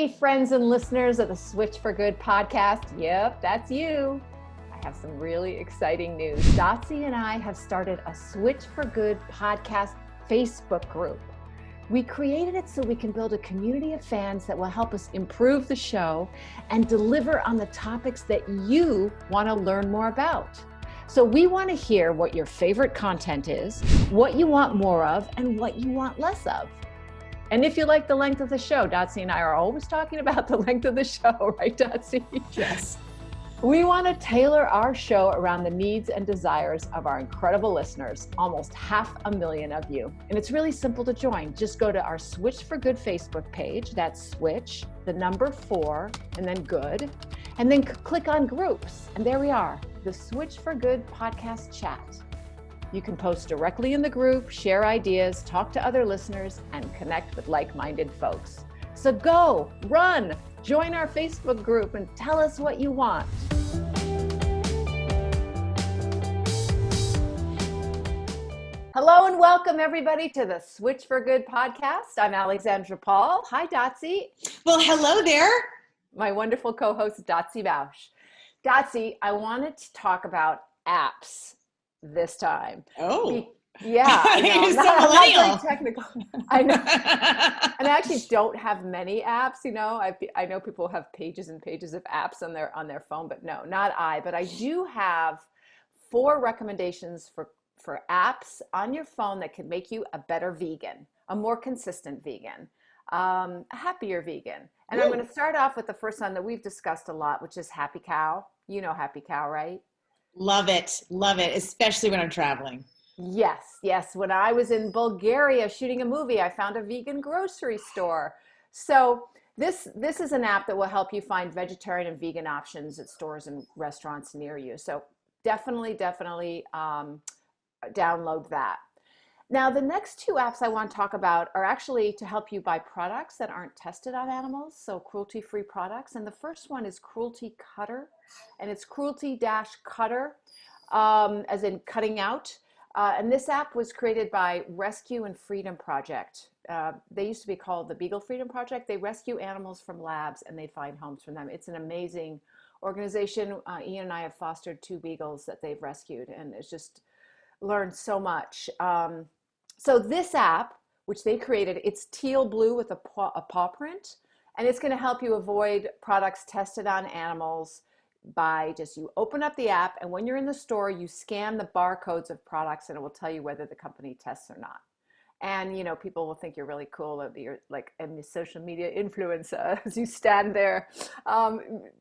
Hey, friends and listeners of the Switch for Good podcast. Yep, that's you. I have some really exciting news. Dotsie and I have started a Switch for Good podcast Facebook group. We created it so we can build a community of fans that will help us improve the show and deliver on the topics that you want to learn more about. So we want to hear what your favorite content is, what you want more of, and what you want less of. And if you like the length of the show, Dotsie and I are always talking about the length of the show, right, Dotsie? Yes. We want to tailor our show around the needs and desires of our incredible listeners, almost 500,000 of you. And it's really simple to join. Just go to our Switch for Good Facebook page. That's Switch, the number 4, and then Good. And then click on groups. And there we are, the Switch for Good podcast chat. You can post directly in the group, share ideas, talk to other listeners, and connect with like-minded folks. So go, run, join our Facebook group and tell us what you want. Hello and welcome everybody to the Switch for Good podcast. I'm Alexandra Paul. Hi, Dotsie. Well, hello there. My wonderful co-host, Dotsie Bausch. Dotsie, I wanted to talk about apps this time. Yeah, I know. You're not millennial. very technical. I know. And I actually don't have many apps, you know. I know people have pages and pages of apps on their phone, but no, not I. But I do have 4 recommendations for apps on your phone that can make you a better vegan, a more consistent vegan, a happier vegan. And I'm going to start off with the first one that we've discussed a lot, which is Happy Cow. You know Happy Cow, right? Love it, especially when I'm traveling. Yes. When I was in Bulgaria shooting a movie, I found a vegan grocery store. So this is an app that will help you find vegetarian and vegan options at stores and restaurants near you. So definitely download that. Now, the next 2 apps I want to talk about are actually to help you buy products that aren't tested on animals, so cruelty-free products. And the first one is Cruelty Cutter, and it's cruelty-cutter, as in cutting out. And this app was created by Rescue and Freedom Project. They used to be called the Beagle Freedom Project. They rescue animals from labs and they find homes for them. It's an amazing organization. Ian and I have fostered 2 beagles that they've rescued, and it's just learned so much. So this app, which they created, it's teal blue with a paw print, and it's going to help you avoid products tested on animals by you open up the app, and when you're in the store, you scan the barcodes of products and it will tell you whether the company tests or not. And, you know, people will think you're really cool, that you're like a social media influencer as you stand there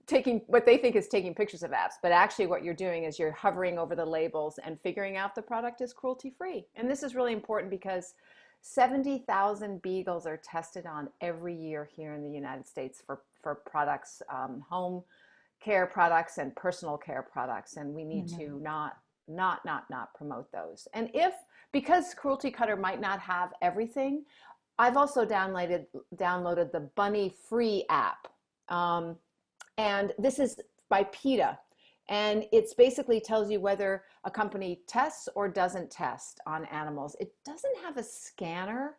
taking what they think is taking pictures of apps. But actually what you're doing is you're hovering over the labels and figuring out the product is cruelty free. And this is really important because 70,000 beagles are tested on every year here in the United States for products, home care products and personal care products. And we need to not promote those. And because Cruelty Cutter might not have everything, I've also downloaded the Bunny Free app. And this is by PETA. And it's basically tells you whether a company tests or doesn't test on animals. It doesn't have a scanner,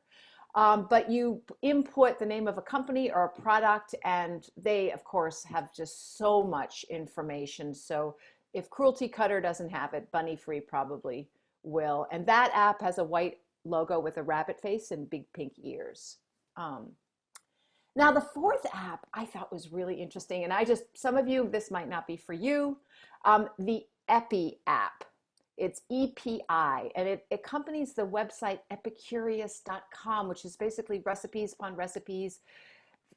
but you input the name of a company or a product, and they, of course, have just so much information. So if Cruelty Cutter doesn't have it, Bunny Free probably will. And that app has a white logo with a rabbit face and big pink ears. Now the 4th app I thought was really interesting, and some of you, this might not be for you, the Epi app. It's EPI, and it accompanies the website epicurious.com, which is basically recipes upon recipes.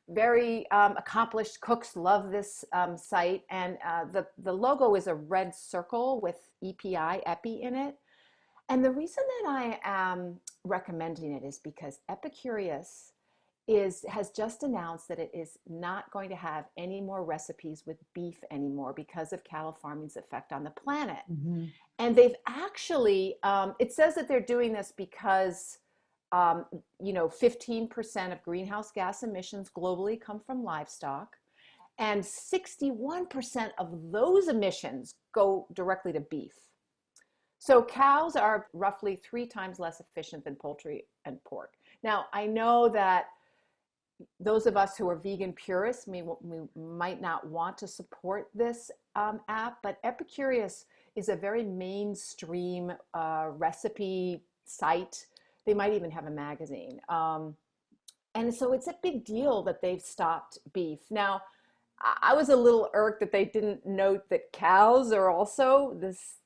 Very accomplished cooks love this site, and the logo is a red circle with Epi in it. And the reason that I am recommending it is because Epicurious has just announced that it is not going to have any more recipes with beef anymore because of cattle farming's effect on the planet. Mm-hmm. And they've actually, it says that they're doing this because 15% of greenhouse gas emissions globally come from livestock, and 61% of those emissions go directly to beef. So cows are roughly 3 times less efficient than poultry and pork. Now, I know that those of us who are vegan purists, we might not want to support this app, but Epicurious is a very mainstream recipe site. They might even have a magazine. And so it's a big deal that they've stopped beef. Now, I was a little irked that they didn't note that cows are also this,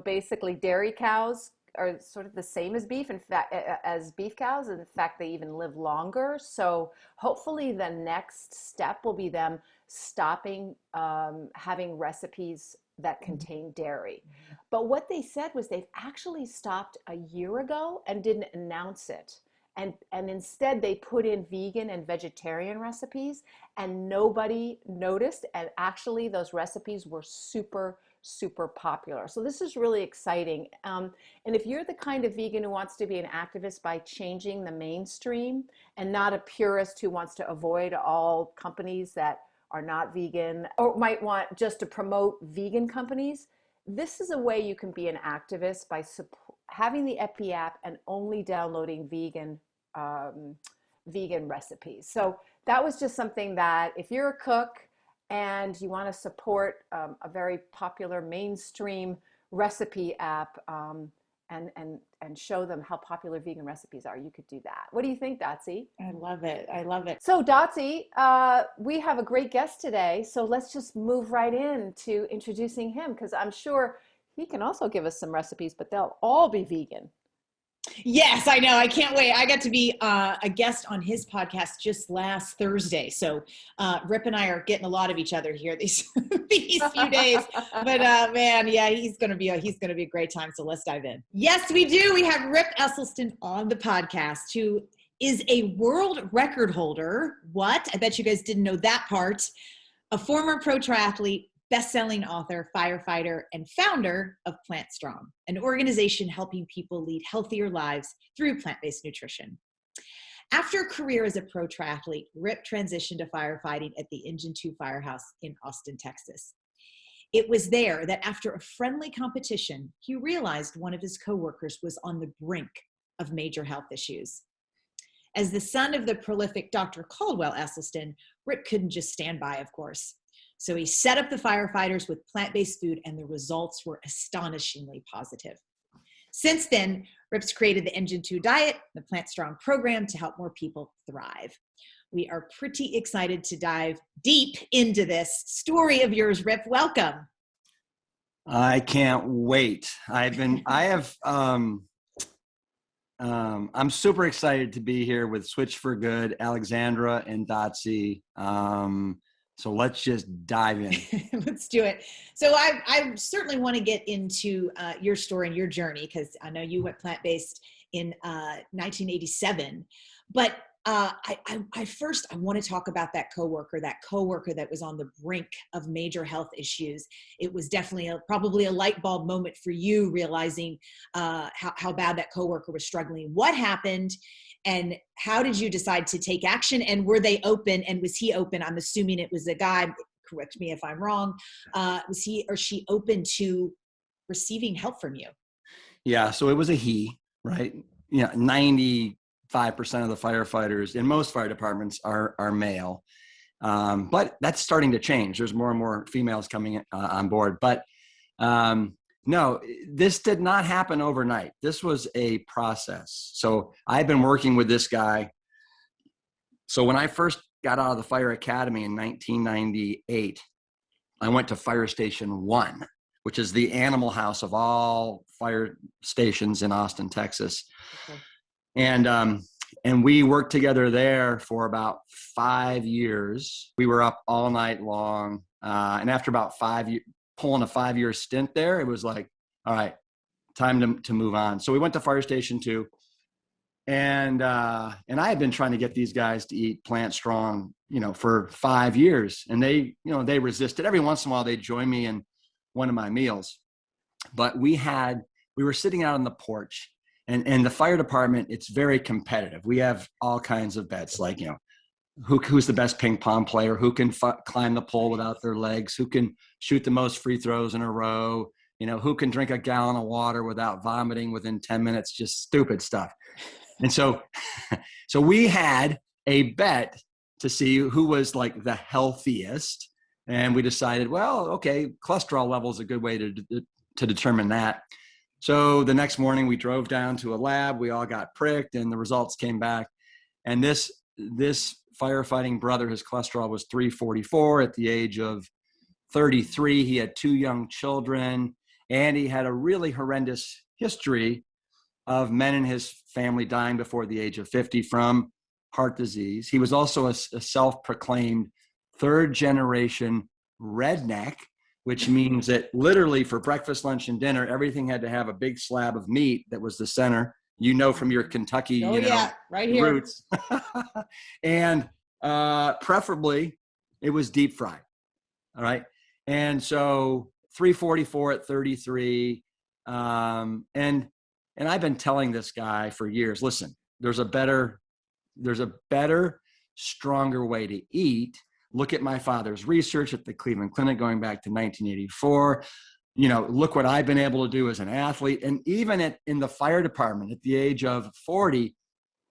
basically dairy cows are sort of the same as beef, in fact, as beef cows. In fact, they even live longer. So hopefully the next step will be them stopping having recipes that contain dairy. But what they said was they've actually stopped a year ago and didn't announce it. And instead they put in vegan and vegetarian recipes, and nobody noticed. And actually those recipes were super, super popular. So this is really exciting. And if you're the kind of vegan who wants to be an activist by changing the mainstream and not a purist who wants to avoid all companies that are not vegan, or might want just to promote vegan companies, this is a way you can be an activist by having the Epi app and only downloading vegan recipes. So that was just something that if you're a cook and you want to support a very popular mainstream recipe app, and show them how popular vegan recipes are, you could do that. What do you think, Dotsie? I love it. I love it. So Dotsie, we have a great guest today. So let's just move right in to introducing him, because I'm sure he can also give us some recipes, but they'll all be vegan. Yes, I know. I can't wait. I got to be a guest on his podcast just last Thursday. So Rip and I are getting a lot of each other here these few days. But man, yeah, he's gonna be a great time. So let's dive in. Yes, we do. We have Rip Esselstyn on the podcast, who is a world record holder. What? I bet you guys didn't know that part. A former pro triathlete, best-selling author, firefighter, and founder of Plant Strong, an organization helping people lead healthier lives through plant-based nutrition. After a career as a pro triathlete, Rip transitioned to firefighting at the Engine 2 Firehouse in Austin, Texas. It was there that after a friendly competition, he realized one of his coworkers was on the brink of major health issues. As the son of the prolific Dr. Caldwell Esselstyn, Rip couldn't just stand by, of course. So he set up the firefighters with plant-based food, and the results were astonishingly positive. Since then, Rip's created the Engine 2 diet, the Plant Strong program, to help more people thrive. We are pretty excited to dive deep into this story of yours, Rip. Welcome. I can't wait. I'm super excited to be here with Switch for Good, Alexandra and Dotsie. So let's just dive in. Let's do it. So I certainly want to get into your story and your journey, because I know you went plant-based in 1987. But I first want to talk about that coworker that was on the brink of major health issues. It was definitely probably a light bulb moment for you, realizing how bad that coworker was struggling. What happened? And how did you decide to take action? And were they open? And was he open? I'm assuming it was a guy. Correct me if I'm wrong. Was he or she open to receiving help from you? Yeah, so it was a he, right? Yeah, 95% of the firefighters in most fire departments are male. But that's starting to change. There's more and more females coming on board. But no, this did not happen overnight. This was a process. So I've been working with this guy. So when I first got out of the fire academy in 1998, I went to Fire Station 1, which is the animal house of all fire stations in Austin, Texas. Okay. And we worked together there for about 5 years. We were up all night long. And after about 5 years, pulling a 5-year stint there, it was like, all right, time to move on. So we went to Fire Station 2, and I had been trying to get these guys to eat Plant Strong, for 5 years, and they resisted. Every once in a while they'd join me in one of my meals, but we were sitting out on the porch, and the fire department, it's very competitive. We have all kinds of bets, like, who's the best ping pong player, who can climb the pole without their legs, who can shoot the most free throws in a row, who can drink a gallon of water without vomiting within 10 minutes, just stupid stuff. And so we had a bet to see who was like the healthiest. And we decided, well, okay, cholesterol level is a good way to determine that. So the next morning we drove down to a lab, we all got pricked and the results came back. And this firefighting brother, his cholesterol was 344 at the age of 33. He had 2 young children, and he had a really horrendous history of men in his family dying before the age of 50 from heart disease. He was also a self-proclaimed 3rd generation redneck, which means that literally for breakfast, lunch, and dinner, everything had to have a big slab of meat that was the center. You know, from your Kentucky, right here. roots. And preferably it was deep fried. All right. And so 344 at 33. And I've been telling this guy for years, listen, there's a better, stronger way to eat. Look at my father's research at the Cleveland Clinic going back to 1984. Look what I've been able to do as an athlete. And even in the fire department at the age of 40,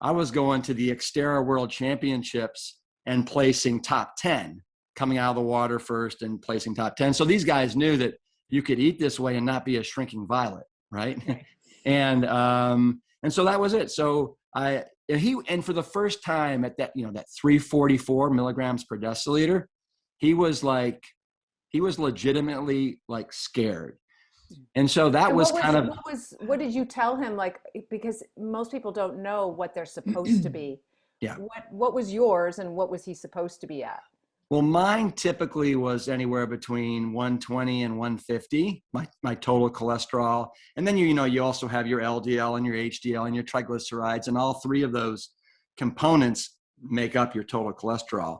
I was going to the Xterra World Championships and placing top 10, coming out of the water first and placing top 10. So these guys knew that you could eat this way and not be a shrinking violet, right? And so that was it. So and for the first time at that 344 milligrams per deciliter, he was legitimately like scared. And so that was kind of, what did you tell him? Like, because most people don't know what they're supposed to be. Yeah. What was yours and what was he supposed to be at? Well, mine typically was anywhere between 120 and 150, my total cholesterol. And then, you also have your LDL and your HDL and your triglycerides, and all 3 of those components make up your total cholesterol.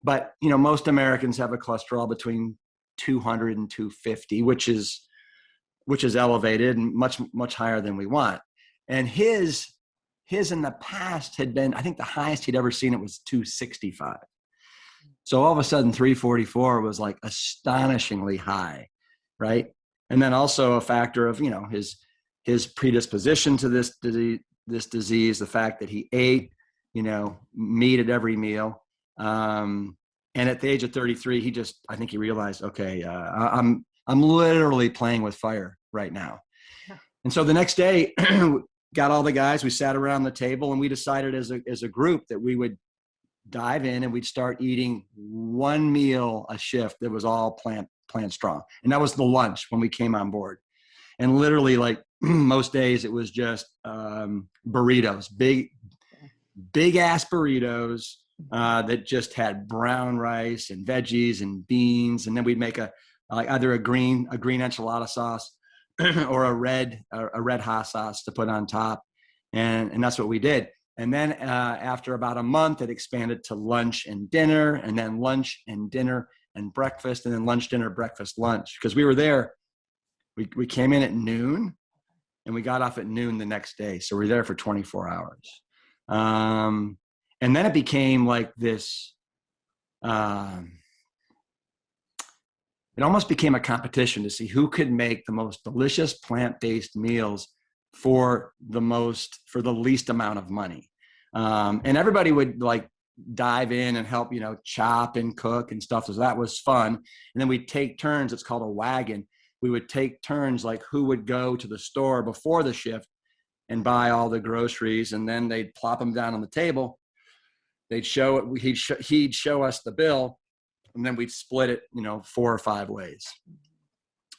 But, most Americans have a cholesterol between 200 and 250, which is elevated and much, much higher than we want. And his in the past had been, I think the highest he'd ever seen it was 265. So all of a sudden 344 was like astonishingly high, right? And then also a factor of, his predisposition to this disease, the fact that he ate, meat at every meal. And at the age of 33, I think he realized, okay, I'm literally playing with fire right now. Yeah. And so the next day, got all the guys, we sat around the table and we decided as a group that we would dive in and we'd start eating 1 meal a shift that was all plant strong. And that was the lunch when we came on board. And literally, like most days, it was just burritos, big ass burritos that just had brown rice and veggies and beans. And then we'd make either a green enchilada sauce or a red hot sauce to put on top. And that's what we did. And then after about a month, it expanded to lunch and dinner, and then lunch and dinner and breakfast, and then lunch, dinner, breakfast, lunch. Because we were there, we came in at noon, and we got off at noon the next day. So we were there for 24 hours. And then it became like this, it almost became a competition to see who could make the most delicious plant-based meals for the least amount of money. And everybody would like dive in and help, chop and cook and stuff. So that was fun. And then we'd take turns. It's called a wagon. We would take turns, like who would go to the store before the shift and buy all the groceries. And then they'd plop them down on the table. He'd show us the bill, and then we'd split it, 4 or 5 ways.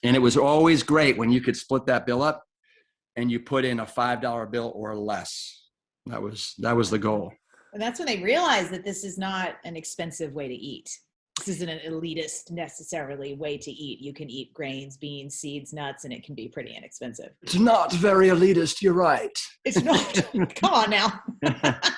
And it was always great when you could split that bill up and you put in a $5 bill or less. That was the goal. And that's when they realized that this is not an expensive way to eat. This isn't an elitist necessarily way to eat. You can eat grains, beans, seeds, nuts, and it can be pretty inexpensive. It's not very elitist. You're right. It's not. Come on now.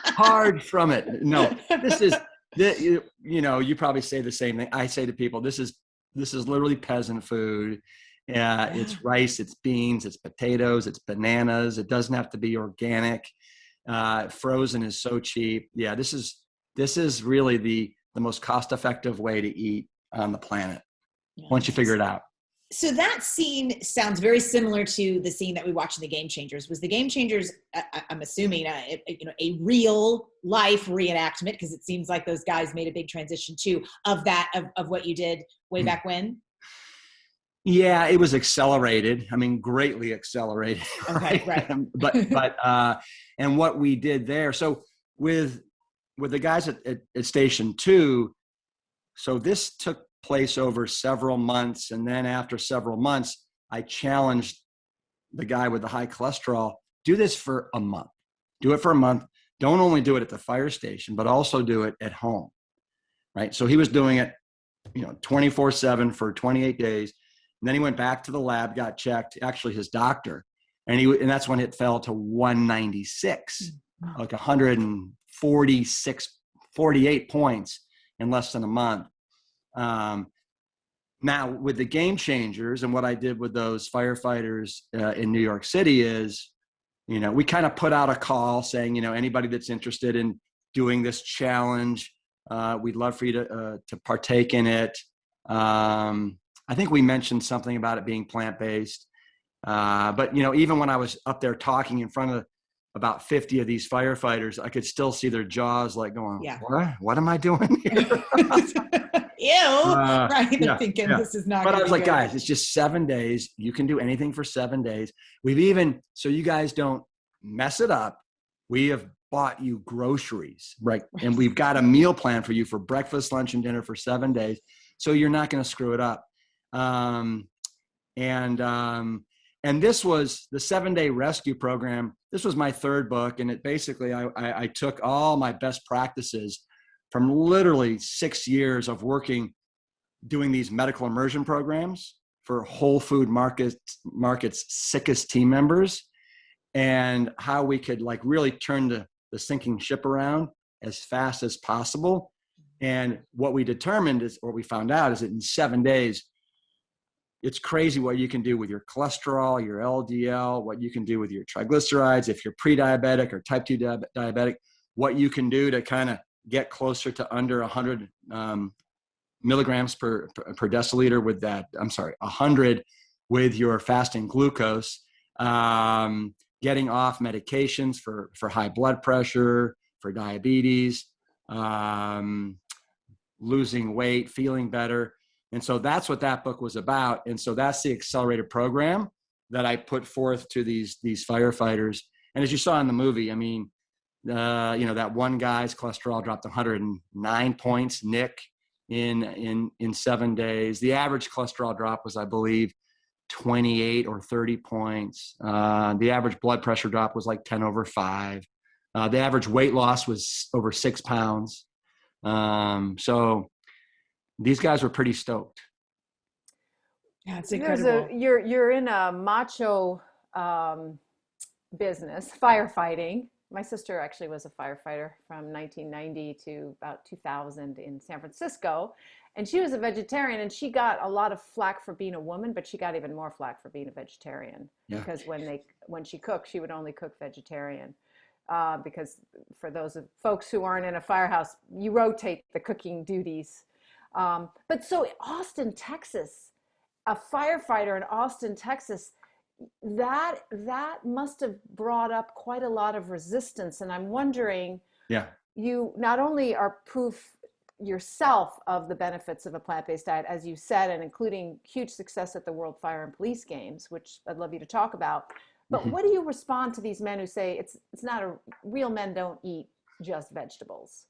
Hard from it. No, this is, you probably say the same thing. I say to people, this is literally peasant food. It's rice, it's beans, it's potatoes, it's bananas. It doesn't have to be organic. Frozen is so cheap. Yeah, this is really the most cost-effective way to eat on the planet. Yeah, once you figure it out. So that scene sounds very similar to the scene that we watched in The Game Changers. Was The Game Changers, I'm assuming, a real life reenactment, because it seems like those guys made a big transition too of what you did way back when? Yeah, it was accelerated. I mean, greatly accelerated. Okay, right. And what we did there. So with the guys at Station 2, so this took place over several months. And then after several months, I challenged the guy with the high cholesterol, do this for a month. Do it for a month. Don't only do it at the fire station, but also do it at home, right? So he was doing it, 24/7 for 28 days. And then he went back to the lab, got checked, actually his doctor. And that's when it fell to 196, like 48 points in less than a month. Now with the Game Changers and what I did with those firefighters in New York City is, we kind of put out a call saying, anybody that's interested in doing this challenge, we'd love for you to partake in it. I think we mentioned something about it being plant-based. But, even when I was up there talking in front of about 50 of these firefighters, I could still see their jaws like going, yeah. What am I doing here? Ew. Right. They're thinking this is not. But I was like, guys, it's just 7 days. You can do anything for 7 days. So you guys don't mess it up, we have bought you groceries, right? And we've got a meal plan for you for breakfast, lunch, and dinner for 7 days. So you're not going to screw it up. And this was the 7-day rescue program. This was my third book. And it basically, I took all my best practices from literally 6 years of doing these medical immersion programs for Whole Food Market's sickest team members, and how we could really turn the sinking ship around as fast as possible. And what we determined is, or we found out, is that in 7 days, it's crazy what you can do with your cholesterol, your LDL, what you can do with your triglycerides, if you're pre-diabetic or type 2 diabetic, what you can do to kind of get closer to under 100 milligrams per deciliter with that, 100 with your fasting glucose, getting off medications for high blood pressure, for diabetes, losing weight, feeling better. And so that's what that book was about. And so that's the accelerated program that I put forth to these firefighters. And as you saw in the movie, I mean, that one guy's cholesterol dropped 109 points, Nick, in 7 days. The average cholesterol drop was, I believe, 28 or 30 points. The average blood pressure drop was like 10/5. The average weight loss was over 6 pounds. So these guys were pretty stoked. Yeah, it's incredible. You're in a macho business, firefighting. My sister actually was a firefighter from 1990 to about 2000 in San Francisco. And she was a vegetarian, and she got a lot of flack for being a woman, but she got even more flack for being a vegetarian. Yeah. Because when she cooked, she would only cook vegetarian. Because for those of folks who aren't in a firehouse, you rotate the cooking duties. But so Austin, Texas, a firefighter in Austin, Texas, that must have brought up quite a lot of resistance. And I'm wondering, you not only are proof yourself of the benefits of a plant-based diet, as you said, and including huge success at the World Fire and Police Games, which I'd love you to talk about. But what do you respond to these men who say it's not real men don't eat just vegetables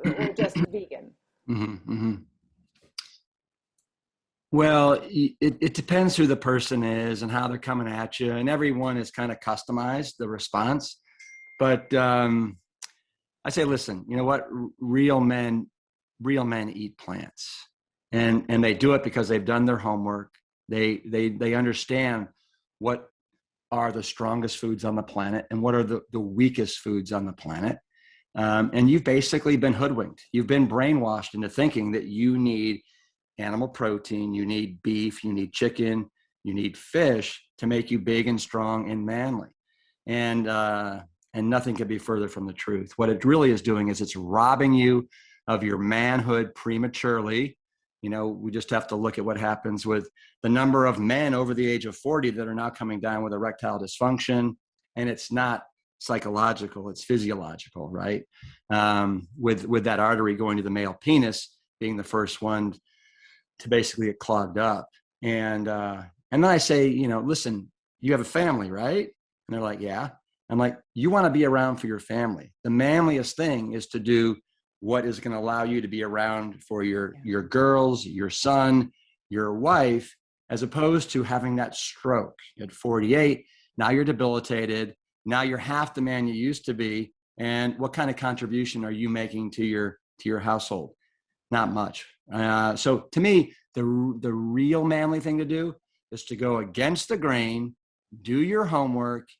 or just vegan? Well, it depends who the person is and how they're coming at you, and everyone is kind of customized, the response. But I say, listen, you know what? Real men eat plants, and they do it because they've done their homework. They understand what are the strongest foods on the planet and what are the weakest foods on the planet. And you've basically been hoodwinked. You've been brainwashed into thinking that you need animal protein, you need beef, you need chicken, you need fish to make you big and strong and manly. And nothing could be further from the truth. What it really is doing is it's robbing you of your manhood prematurely. We just have to look at what happens with the number of men over the age of 40 that are now coming down with erectile dysfunction. And it's not psychological, it's physiological, right? With that artery going to the male penis being the first one to basically get clogged up. And then I say, listen, you have a family, right? And they're like, yeah. I'm like, you want to be around for your family. The manliest thing is to do what is going to allow you to be around for your girls, your son, your wife, as opposed to having that stroke at 48. Now you're debilitated. Now you're half the man you used to be. And what kind of contribution are you making to your household? Not much. So to me, the real manly thing to do is to go against the grain, do your homework,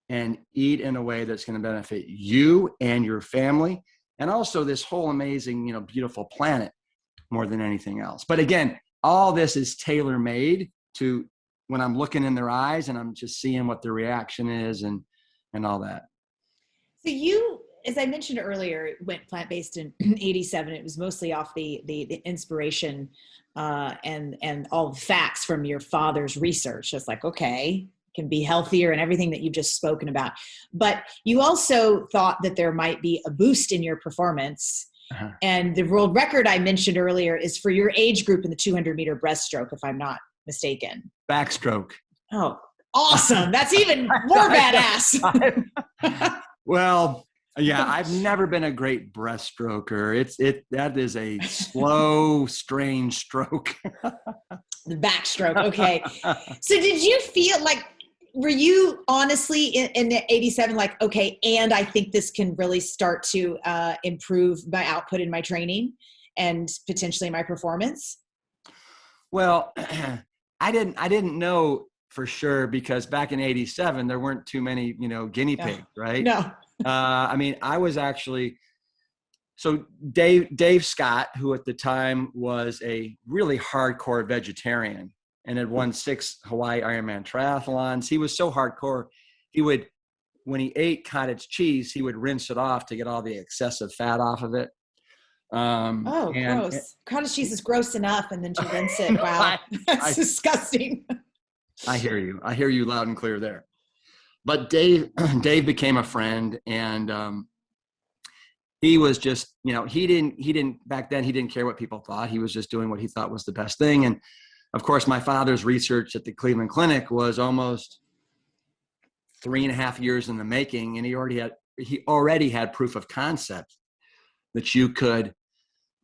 and eat in a way that's going to benefit you and your family, and also this whole amazing, beautiful planet more than anything else. But again, all this is tailor-made to when I'm looking in their eyes and I'm just seeing what their reaction is and all that. So you, as I mentioned earlier, went plant-based in 87. It was mostly off the inspiration and all the facts from your father's research. It's like, okay, can be healthier and everything that you've just spoken about. But you also thought that there might be a boost in your performance. Uh-huh. And the world record I mentioned earlier is for your age group in the 200-meter breaststroke, if I'm not mistaken. Backstroke. Oh, awesome. That's even more badass. Well, yeah, I've never been a great breaststroker. That is a slow, strange stroke. The backstroke. Okay. So did you feel like, were you honestly in 87 like, okay, and I think this can really start to improve my output in my training and potentially my performance? Well, I didn't know for sure, because back in 87 there weren't too many, guinea pigs, right? No. I was actually, so Dave Scott, who at the time was a really hardcore vegetarian and had won 6 Hawaii Ironman triathlons. He was so hardcore, he would, when he ate cottage cheese, he would rinse it off to get all the excessive fat off of it. Gross. Cottage cheese is gross enough, and then to rinse it. Wow. That's disgusting. I hear you loud and clear there. But Dave became a friend, and he was just, he didn't back then, he didn't care what people thought. He was just doing what he thought was the best thing. And of course, my father's research at the Cleveland Clinic was almost 3.5 years in the making. And he already had proof of concept that you could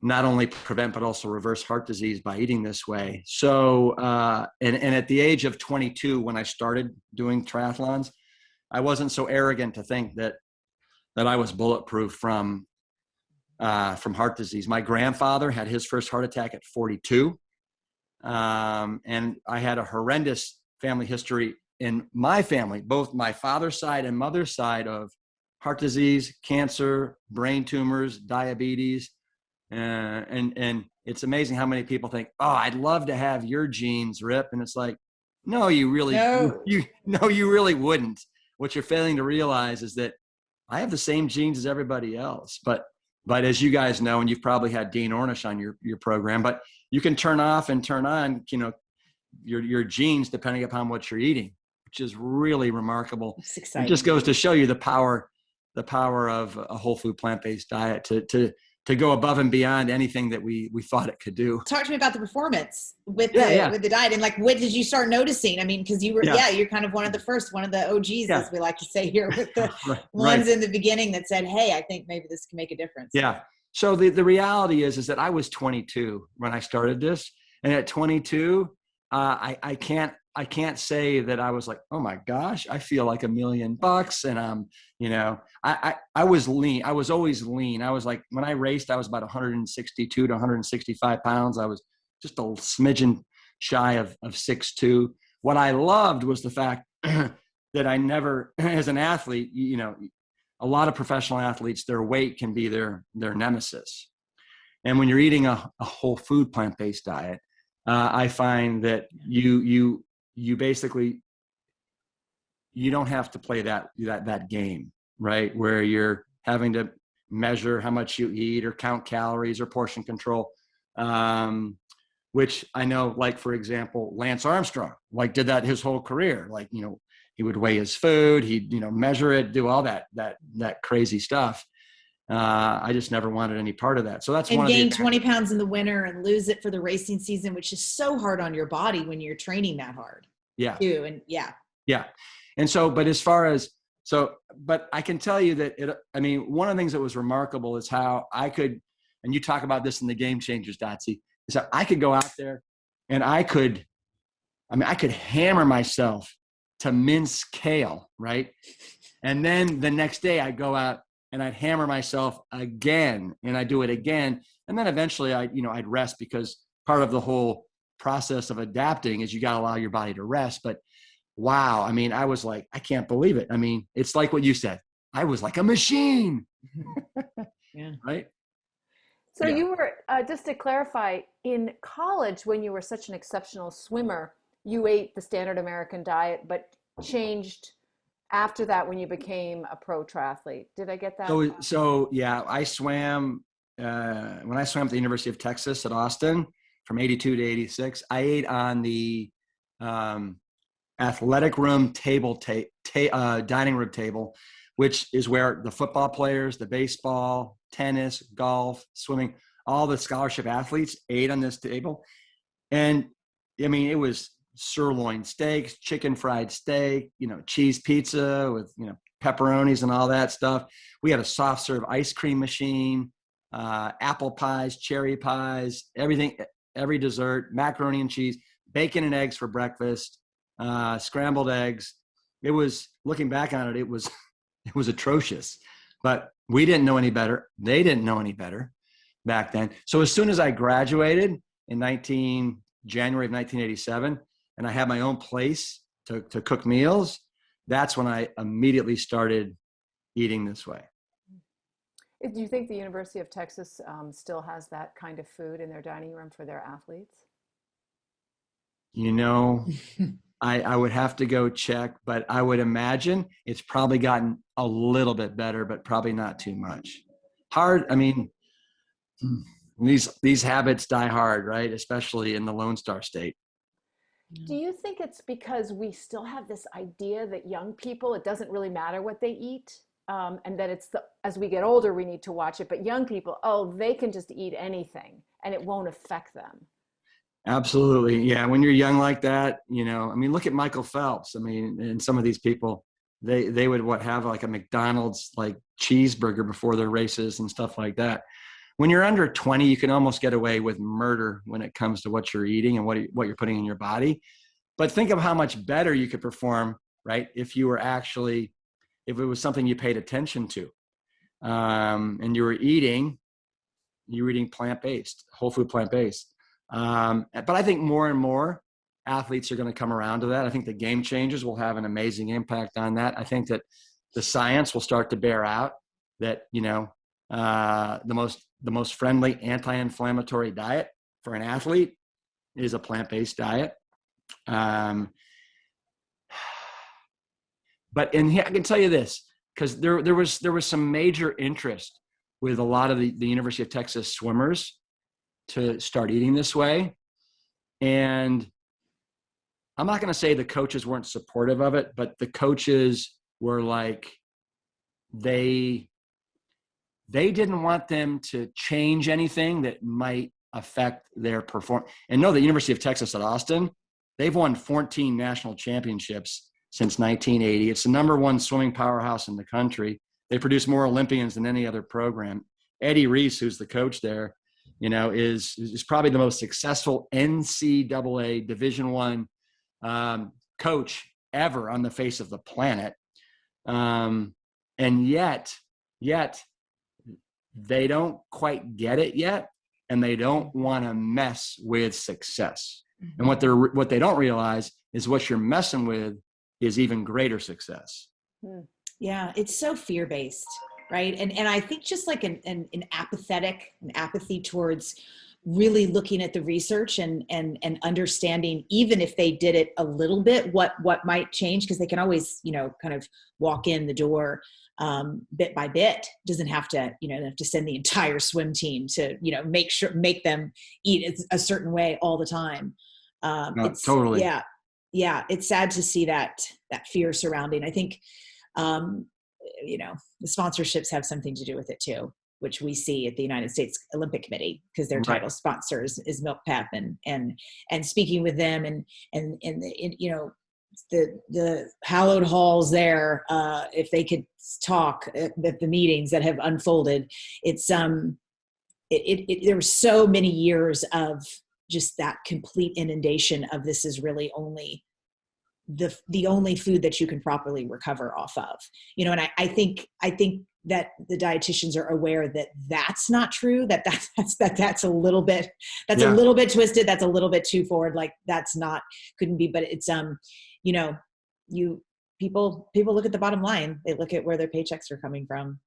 not only prevent, but also reverse heart disease by eating this way. So, and at the age of 22, when I started doing triathlons, I wasn't so arrogant to think that I was bulletproof from heart disease. My grandfather had his first heart attack at 42. And I had a horrendous family history in my family, both my father's side and mother's side, of heart disease, cancer, brain tumors, diabetes. And it's amazing how many people think, oh, I'd love to have your genes, Rip. And it's like, no, you really, you really wouldn't. What you're failing to realize is that I have the same genes as everybody else. But as you guys know, and you've probably had Dean Ornish on your program, but you can turn off and turn on, your genes depending upon what you're eating, which is really remarkable. It's exciting. It just goes to show you the power of a whole food plant-based diet to go above and beyond anything that we thought it could do. Talk to me about the performance with the diet, and like, what did you start noticing? I mean, because you were, you're kind of one of the OGs, as we like to say here, with the ones in the beginning that said, hey, I think maybe this can make a difference. Yeah. So the reality is that I was 22 when I started this. And at 22, I can't say that I was like, oh my gosh, I feel like $1 million. And I was lean. I was always lean. I was like, when I raced, I was about 162 to 165 pounds. I was just a smidgen shy of 6'2". What I loved was the fact that I never, as an athlete, a lot of professional athletes, their weight can be their nemesis. And when you're eating a whole food plant-based diet, I find that you basically, you don't have to play that game, right? Where you're having to measure how much you eat or count calories or portion control. which I know, like, for example, Lance Armstrong, like, did that his whole career. Like, he would weigh his food, he'd, measure it, do all that crazy stuff. I just never wanted any part of that. So that's and gain 20 pounds in the winter and lose it for the racing season, which is so hard on your body when you're training that hard. Yeah. Too. And yeah. And so, but as far as, but I can tell you that one of the things that was remarkable is how I could, and you talk about this in the Game Changers, Dotsy, is that I could go out there and I could hammer myself to mince kale, right? And then the next day I'd go out and I'd hammer myself again, and I'd do it again. And then eventually I'd rest, because part of the whole process of adapting is you got to allow your body to rest. But wow, I was like, I can't believe it. It's like what you said. I was like a machine. Yeah. Right. So you were, just to clarify, in college, when you were such an exceptional swimmer, you ate the standard American diet, but changed after that when you became a pro triathlete. Did I get that? So yeah, I swam, when I swam at the University of Texas at Austin from 82 to 86, I ate on the athletic room dining room table, which is where the football players, the baseball, tennis, golf, swimming, all the scholarship athletes ate on this table. And it was sirloin steaks, chicken fried steak, cheese pizza with, pepperonis and all that stuff. We had a soft serve ice cream machine, apple pies, cherry pies, everything, every dessert, macaroni and cheese, bacon and eggs for breakfast, scrambled eggs. It was, looking back on it, it was atrocious, but we didn't know any better. They didn't know any better back then. So as soon as I graduated in January of 1987, and I had my own place to cook meals, that's when I immediately started eating this way. Do you think the University of Texas still has that kind of food in their dining room for their athletes? I would have to go check, but I would imagine it's probably gotten a little bit better, but probably not too much. Hard. These habits die hard, right? Especially in the Lone Star State. Do you think it's because we still have this idea that young people, it doesn't really matter what they eat, and that as we get older, we need to watch it, but young people, they can just eat anything and it won't affect them? Absolutely. Yeah. When you're young like that, look at Michael Phelps. And some of these people, they would have like a McDonald's like cheeseburger before their races and stuff like that. When you're under 20, you can almost get away with murder when it comes to what you're eating and what you're putting in your body. But think of how much better you could perform, right? If it was something you paid attention to, and you were eating plant-based, whole food plant-based. But I think more and more athletes are going to come around to that. I think the Game Changers will have an amazing impact on that. I think that the science will start to bear out that, the most friendly anti-inflammatory diet for an athlete is a plant-based diet. But I can tell you this, because there was some major interest with a lot of the University of Texas swimmers to start eating this way. And I'm not going to say the coaches weren't supportive of it, but the coaches were like, they didn't want them to change anything that might affect their performance. And know the University of Texas at Austin, they've won 14 national championships since 1980. It's the #1 swimming powerhouse in the country. They produce more Olympians than any other program. Eddie Reese, who's the coach there, is probably the most successful NCAA Division I coach ever on the face of the planet. And yet they don't quite get it yet, and they don't want to mess with success. And what they don't realize is what you're messing with is even greater success. Yeah, it's so fear-based, right? And I think just like an apathy towards really looking at the research and understanding, even if they did it a little bit, what might change, because they can always, kind of walk in the door. bit by bit. Doesn't have to, have to send the entire swim team to, make them eat a certain way all the time. It's Totally. yeah, it's sad to see that fear surrounding. I think, the sponsorships have something to do with it too, which we see at the United States Olympic Committee, because their Right. title sponsors is Milk Pep, and speaking with them and the hallowed halls there, if they could talk at the meetings that have unfolded, it's there were so many years of just that complete inundation of, this is really only the only food that you can properly recover off of, and I think that the dietitians are aware that that's not true, that's a little bit, a little bit twisted, that's a little bit too forward, like that's not, couldn't be, but it's people look at the bottom line, they look at where their paychecks are coming from.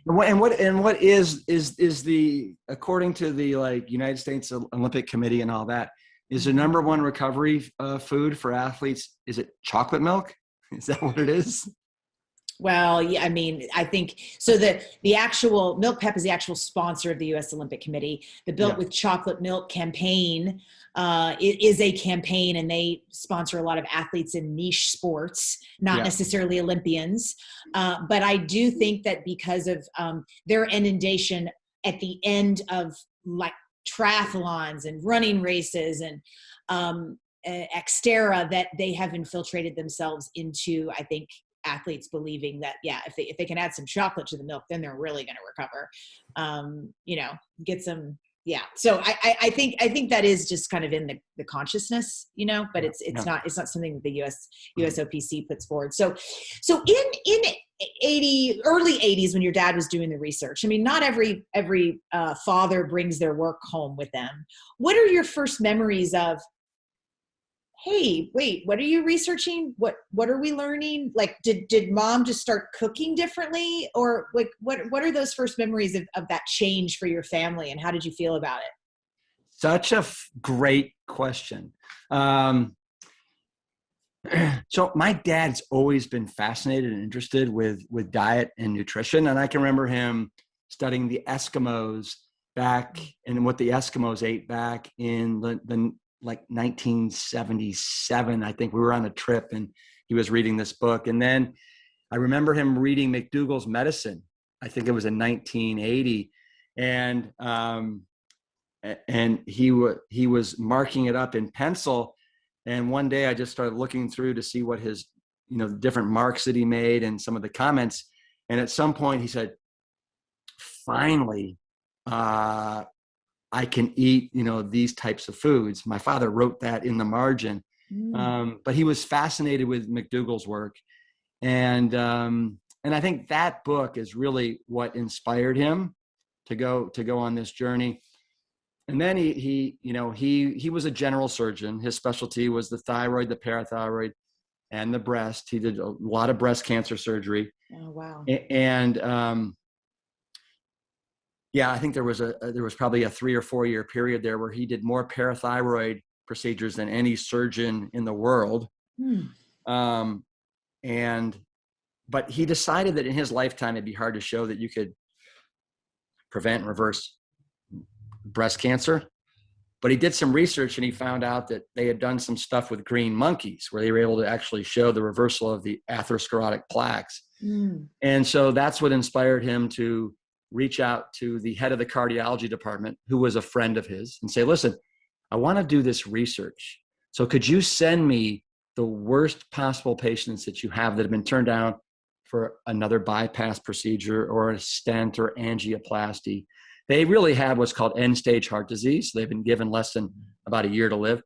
And what is the, according to the United States Olympic Committee and all that, is the number one recovery food for athletes, is it chocolate milk? Is that what it is? Well, yeah, I mean, I think so. The actual Milk Pep is the actual sponsor of the U.S. Olympic Committee. The Built with Chocolate Milk campaign is a campaign, and they sponsor a lot of athletes in niche sports, not necessarily Olympians. But I do think that because of their inundation at the end of triathlons and running races and Xterra, that they have infiltrated themselves into, I think, athletes believing that, if they can add some chocolate to the milk, then they're really going to recover, get some. Yeah. So I think that is just kind of in the consciousness, but it's not something that the USOPC puts forward. So in early 80s, when your dad was doing the research, I mean, not every father brings their work home with them. What are your first memories of, hey, wait, what are you researching? What are we learning? Like, did mom just start cooking differently? Or like, what are those first memories of that change for your family, and how did you feel about it? Such a great question. So my dad's always been fascinated and interested with diet and nutrition. And I can remember him studying the Eskimos back, and what the Eskimos ate back in the 1977. I think we were on a trip and he was reading this book. And then I remember him reading McDougall's Medicine. I think it was in 1980. And he was marking it up in pencil. And one day I just started looking through to see what his, the different marks that he made and some of the comments. And at some point he said, finally, I can eat, these types of foods. My father wrote that in the margin, but he was fascinated with McDougall's work. And I think that book is really what inspired him to go on this journey. And then he was a general surgeon. His specialty was the thyroid, the parathyroid, and the breast. He did a lot of breast cancer surgery. Oh, wow. And I think there was probably a 3 or 4 year period there where he did more parathyroid procedures than any surgeon in the world. But he decided that in his lifetime, it'd be hard to show that you could prevent and reverse breast cancer. But he did some research and he found out that they had done some stuff with green monkeys where they were able to actually show the reversal of the atherosclerotic plaques. And so that's what inspired him to reach out to the head of the cardiology department, who was a friend of his, and say, listen, I want to do this research. So could you send me the worst possible patients that you have that have been turned down for another bypass procedure or a stent or angioplasty? They really have what's called end-stage heart disease. So they've been given less than about a year to live.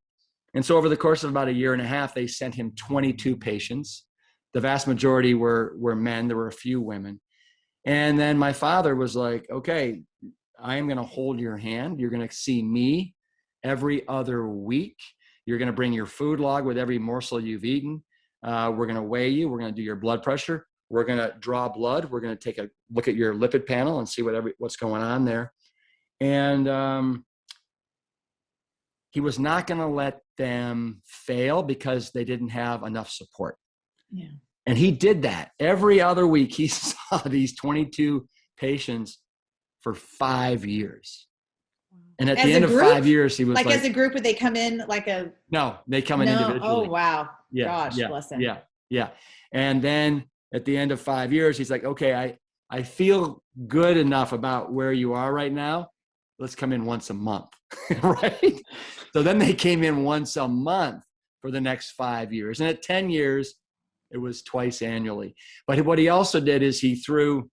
And so over the course of about a year and a half, they sent him 22 patients. The vast majority were men. There were a few women. And then my father was like, okay, I am going to hold your hand. You're going to see me every other week. You're going to bring your food log with every morsel you've eaten. We're going to weigh you. We're going to do your blood pressure. We're going to draw blood. We're going to take a look at your lipid panel and see what's going on there. And he was not going to let them fail because they didn't have enough support. Yeah. And he did that every other week. He saw these 22 patients for 5 years. And at As the a end of group? 5 years, he was Like like, as a group, would they come in like a, no, they come in no? Oh, individually. wow. Yeah. Gosh, Yeah. bless him. Yeah. Yeah. And then at the end of 5 years, he's like, okay, I feel good enough about where you are right now. Let's come in once a month. Right. So then they came in once a month for the next 5 years. And at 10 years, it was twice annually. But what he also did is he threw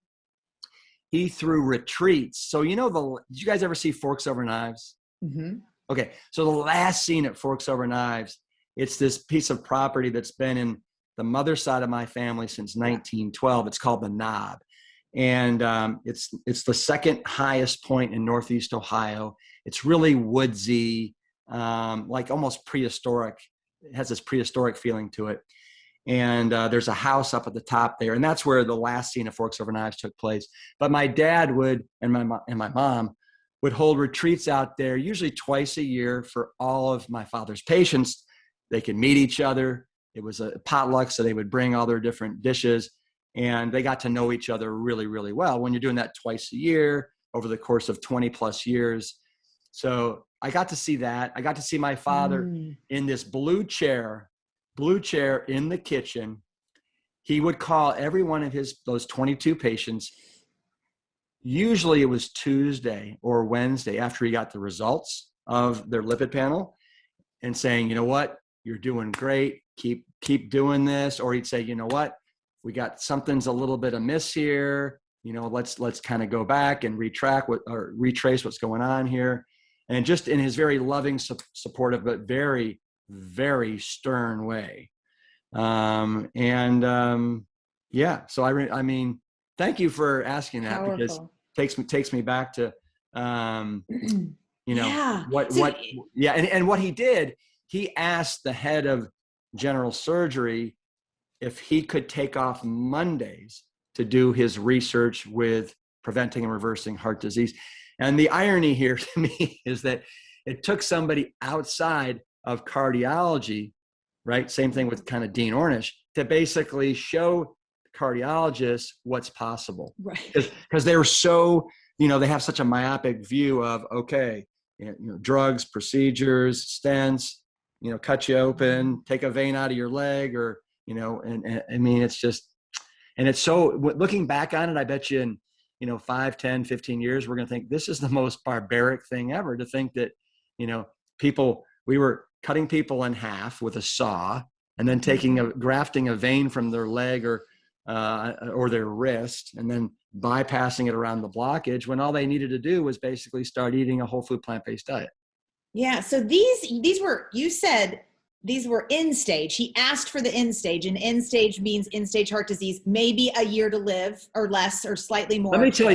retreats. So, did you guys ever see Forks Over Knives? Mm-hmm. Okay. So the last scene at Forks Over Knives, it's this piece of property that's been in the mother's side of my family since 1912. It's called the Knob. And it's the second highest point in Northeast Ohio. It's really woodsy, like almost prehistoric. It has this prehistoric feeling to it. And there's a house up at the top there, and that's where the last scene of Forks Over Knives took place. But my dad would, and my mom would hold retreats out there, usually twice a year, for all of my father's patients. They could meet each other. It was a potluck, so they would bring all their different dishes, and they got to know each other really, really well. When you're doing that twice a year over the course of 20 plus years. So I got to see that. I got to see my father in this blue chair in the kitchen. He would call every one of those 22 patients. Usually it was Tuesday or Wednesday after he got the results of their lipid panel, and saying, you know what, you're doing great. Keep doing this. Or he'd say, you know what, we got something's a little bit amiss here. Let's kind of go back and retrace what's going on here. And just in his very loving, supportive, but very, very stern way. So I mean, thank you for asking that. Powerful. Because takes me back to, Yeah. And what he did, he asked the head of general surgery if he could take off Mondays to do his research with preventing and reversing heart disease. And the irony here to me is that it took somebody outside of cardiology, right? Same thing with kind of Dean Ornish, to basically show cardiologists what's possible. Right. Because they were so, they have such a myopic view of, okay, drugs, procedures, stents, cut you open, take a vein out of your leg, or, and I mean, it's just, and it's so, looking back on it, I bet you in, 5, 10, 15 years, we're going to think this is the most barbaric thing ever, to think that, we were cutting people in half with a saw and then grafting a vein from their leg or their wrist, and then bypassing it around the blockage, when all they needed to do was basically start eating a whole food plant-based diet. Yeah. So these were, you said these were end stage. He asked for the end stage, and end stage means end stage heart disease, maybe a year to live or less or slightly more. Let me tell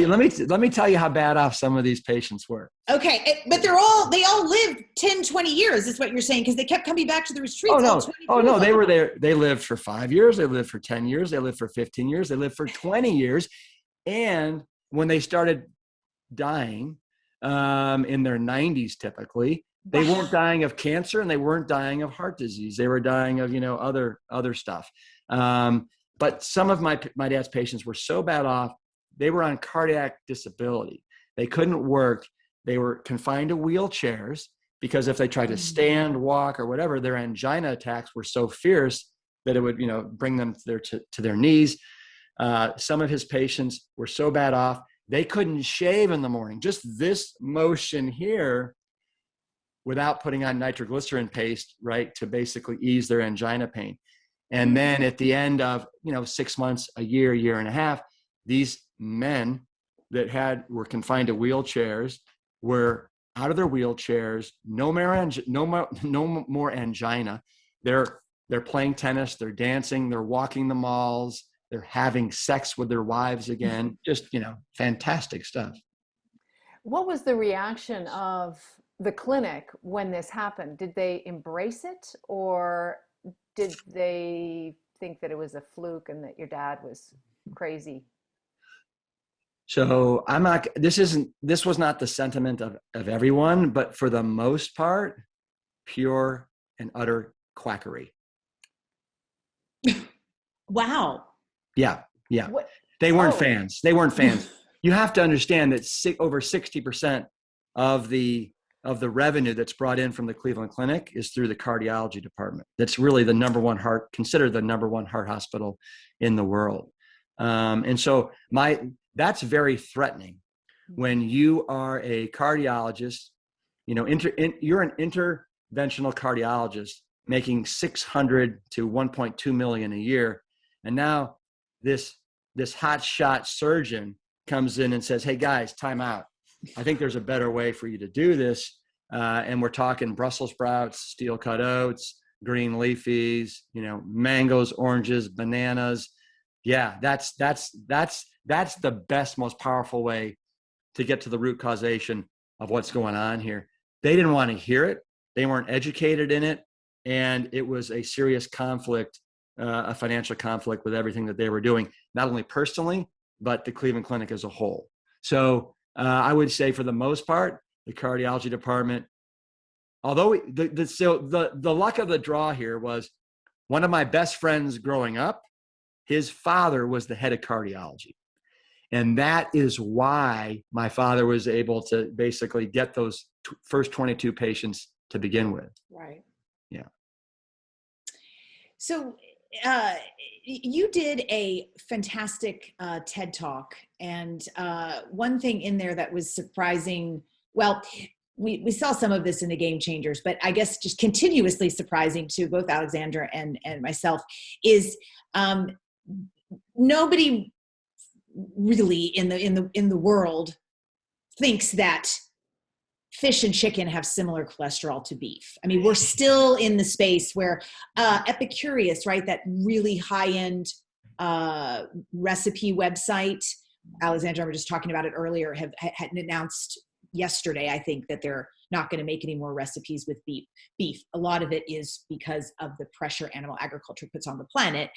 you how bad off some of these patients were. Okay. But they all lived 10, 20 years is what you're saying, because they kept coming back to the retreats. Oh no. They were there. They lived for 5 years. They lived for 10 years. They lived for 15 years. They lived for 20 years. And when they started dying, in their 90s, typically, they weren't dying of cancer and they weren't dying of heart disease. They were dying of, other stuff. But some of my dad's patients were so bad off, they were on cardiac disability. They couldn't work. They were confined to wheelchairs, because if they tried to stand, walk, or whatever, their angina attacks were so fierce that it would, bring them to their knees. Some of his patients were so bad off, they couldn't shave in the morning. Just this motion here, without putting on nitroglycerin paste, right, to basically ease their angina pain. And then at the end of, 6 months, a year and a half, these men that were confined to wheelchairs were out of their wheelchairs, no more angina. They're playing tennis, they're dancing, they're walking the malls, they're having sex with their wives again. Just, fantastic stuff. What was the reaction of the clinic when this happened? Did they embrace it, or did they think that it was a fluke and that your dad was crazy? So this was not the sentiment of everyone, but for the most part, pure and utter quackery. Wow. Yeah. Yeah. What? They weren't Oh, fans. They weren't fans. You have to understand that over 60% of the revenue that's brought in from the Cleveland Clinic is through the cardiology department. That's really the number one considered the number one heart hospital in the world. And so that's very threatening when you are a cardiologist, you're an interventional cardiologist making 600 to 1.2 million a year. And now this hot shot surgeon comes in and says, hey guys, time out. I think there's a better way for you to do this. And we're talking Brussels sprouts, steel cut oats, green leafies, mangoes, oranges, bananas. Yeah, that's the best, most powerful way to get to the root causation of what's going on here. They didn't want to hear it. They weren't educated in it. And it was a serious conflict, a financial conflict with everything that they were doing, not only personally, but the Cleveland Clinic as a whole. So I would say for the most part, the cardiology department, although the luck of the draw here was one of my best friends growing up, his father was the head of cardiology. And that is why my father was able to basically get those first 22 patients to begin with. right. Yeah. So you did a fantastic TED Talk. And one thing in there that was surprising, well, we saw some of this in the Game Changers, but I guess just continuously surprising to both Alexandra and myself is nobody really in the world thinks that fish and chicken have similar cholesterol to beef. I mean, we're still in the space where Epicurious, right, that really high-end recipe website, Alexandra, we were just talking about it earlier, had announced yesterday, I think, that they're not going to make any more recipes with beef. A lot of it is because of the pressure animal agriculture puts on the planet.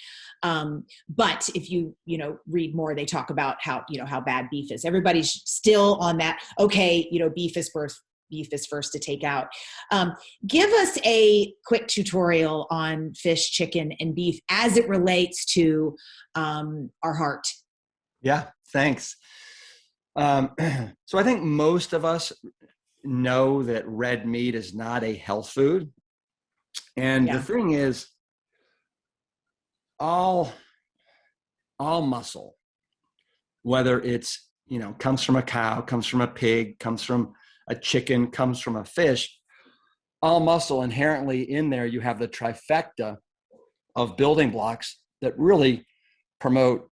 But if you read more, they talk about how bad beef is. Everybody's still on that. Okay, beef is first to take out. Give us a quick tutorial on fish, chicken, and beef as it relates to our heart. Yeah, thanks. So I think most of us know that red meat is not a health food. And the thing is, all muscle, whether it's, comes from a cow, comes from a pig, comes from a chicken, comes from a fish, all muscle inherently in there, you have the trifecta of building blocks that really promote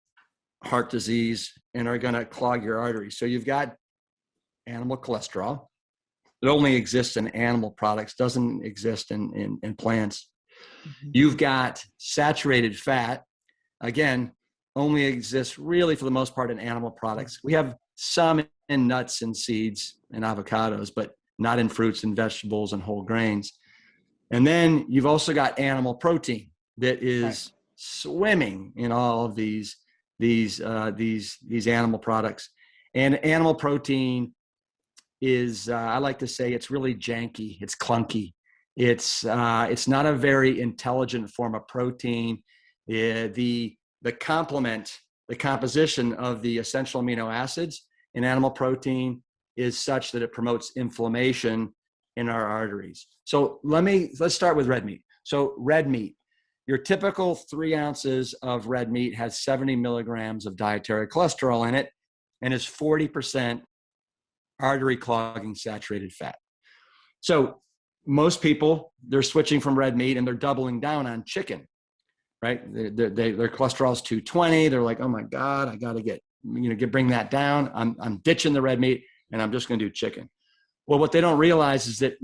heart disease and are going to clog your arteries. So you've got animal cholesterol. It only exists in animal products, doesn't exist in plants. Mm-hmm. You've got saturated fat, again, only exists really for the most part in animal products. We have some in nuts and seeds and avocados, but not in fruits and vegetables and whole grains. And then you've also got animal protein that is swimming in all of these animal products. And animal protein is, I like to say, it's really janky. It's clunky. It's not a very intelligent form of protein. The complement, the composition of the essential amino acids in animal protein is such that it promotes inflammation in our arteries. So let's start with red meat. So red meat, your typical 3 ounces of red meat has 70 milligrams of dietary cholesterol in it and is 40% artery clogging saturated fat. So most people, they're switching from red meat and they're doubling down on chicken, right? Their cholesterol is 220. They're like, oh my God, I got to bring that down. I'm ditching the red meat and I'm just going to do chicken. Well, what they don't realize is that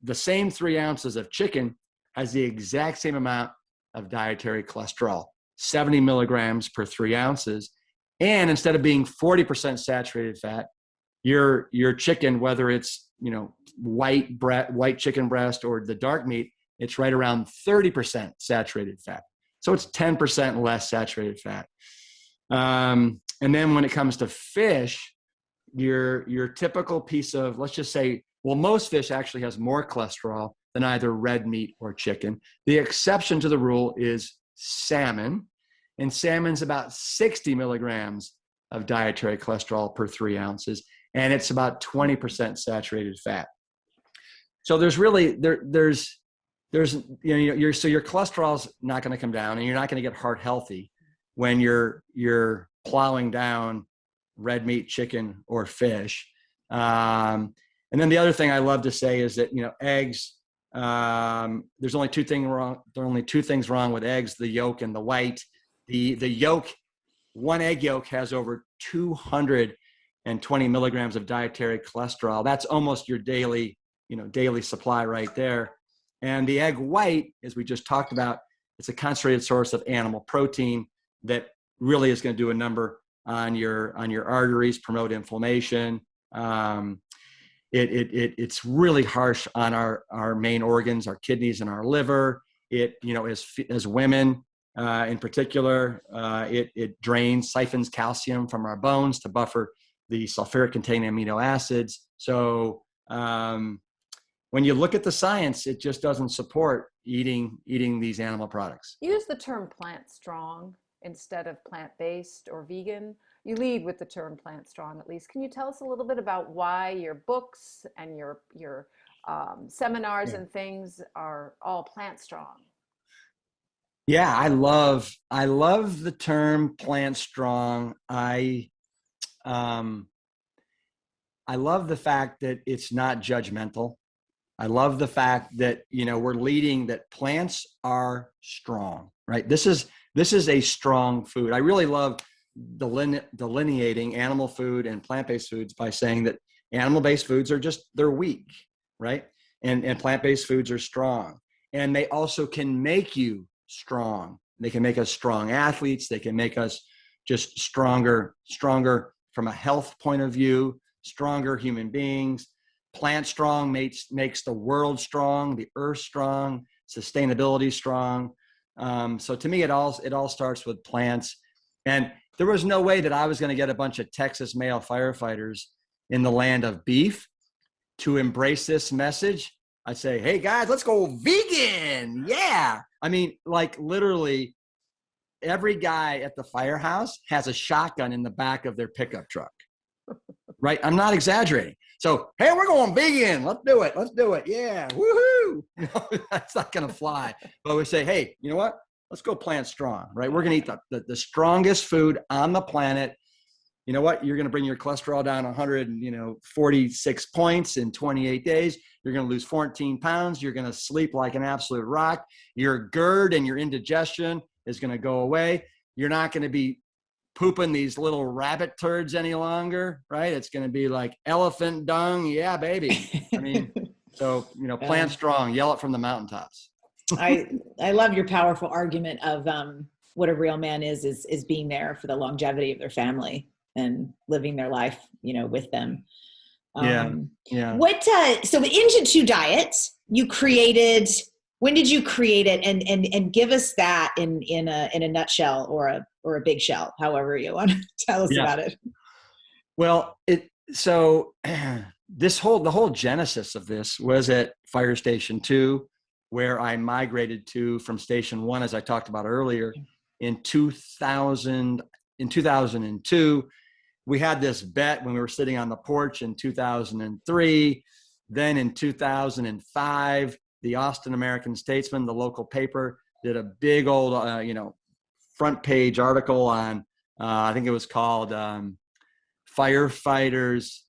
the same 3 ounces of chicken has the exact same amount of dietary cholesterol, 70 milligrams per 3 ounces. And instead of being 40% saturated fat, your chicken, whether it's, white chicken breast or the dark meat, it's right around 30% saturated fat. So it's 10% less saturated fat. And then when it comes to fish, your typical piece of, let's just say, well, most fish actually has more cholesterol than either red meat or chicken. The exception to the rule is salmon. and salmon's about 60 milligrams of dietary cholesterol per 3 ounces, and it's about 20% saturated fat. So there's really there's so your cholesterol's not going to come down, and you're not going to get heart healthy when you're plowing down red meat, chicken, or fish. And then the other thing I love to say is that eggs. There's only two things wrong. There are only two things wrong with eggs: the yolk and the white. The yolk, one egg yolk has over 220 milligrams of dietary cholesterol. That's almost your daily supply right there. And the egg white, as we just talked about, it's a concentrated source of animal protein that really is going to do a number on your arteries, promote inflammation. It's really harsh on our main organs, our kidneys and our liver. As women in particular, it siphons calcium from our bones to buffer the sulfuric containing amino acids. So when you look at the science, it just doesn't support eating these animal products. You use the term plant strong instead of plant-based or vegan. You lead with the term plant strong, at least. Can you tell us a little bit about why your books and your seminars and things are all plant strong? Yeah, I love the term plant strong. I love the fact that it's not judgmental. I love the fact that we're leading that plants are strong, right? This is a strong food. I really love delineating animal food and plant-based foods by saying that animal-based foods they're weak, right? And plant-based foods are strong. And they also can make you strong. They can make us strong athletes. They can make us just stronger from a health point of view, stronger human beings. Plant strong makes the world strong, the earth strong, sustainability strong. So to me, it all starts with plants. And there was no way that I was going to get a bunch of Texas male firefighters in the land of beef to embrace this message. I'd say, hey guys, let's go vegan. Yeah. I mean, like literally every guy at the firehouse has a shotgun in the back of their pickup truck, right? I'm not exaggerating. So, hey, we're going vegan. Let's do it. Yeah. Woohoo. That's not going to fly. But we say, hey, you know what? Let's go plant strong, right? We're going to eat the strongest food on the planet. You know what? You're going to bring your cholesterol down 146 points in 28 days. You're going to lose 14 pounds. You're going to sleep like an absolute rock. Your GERD and your indigestion is going to go away. You're not going to be pooping these little rabbit turds any longer, right? It's going to be like elephant dung. Yeah, baby. I mean, so, plant strong, yell it from the mountaintops. I love your powerful argument of what a real man is being there for the longevity of their family and living their life, with them. Yeah. So the Engine 2 diet you created, when did you create it? And give us that in a nutshell or a big shell, however you want to tell us about it. Well, the whole genesis of this was at Fire Station 2, where I migrated to from Station 1, as I talked about earlier, in 2000. In 2002, we had this bet when we were sitting on the porch in 2003. Then in 2005, the Austin American-Statesman, the local paper, did a big old, front page article on, I think it was called Firefighters,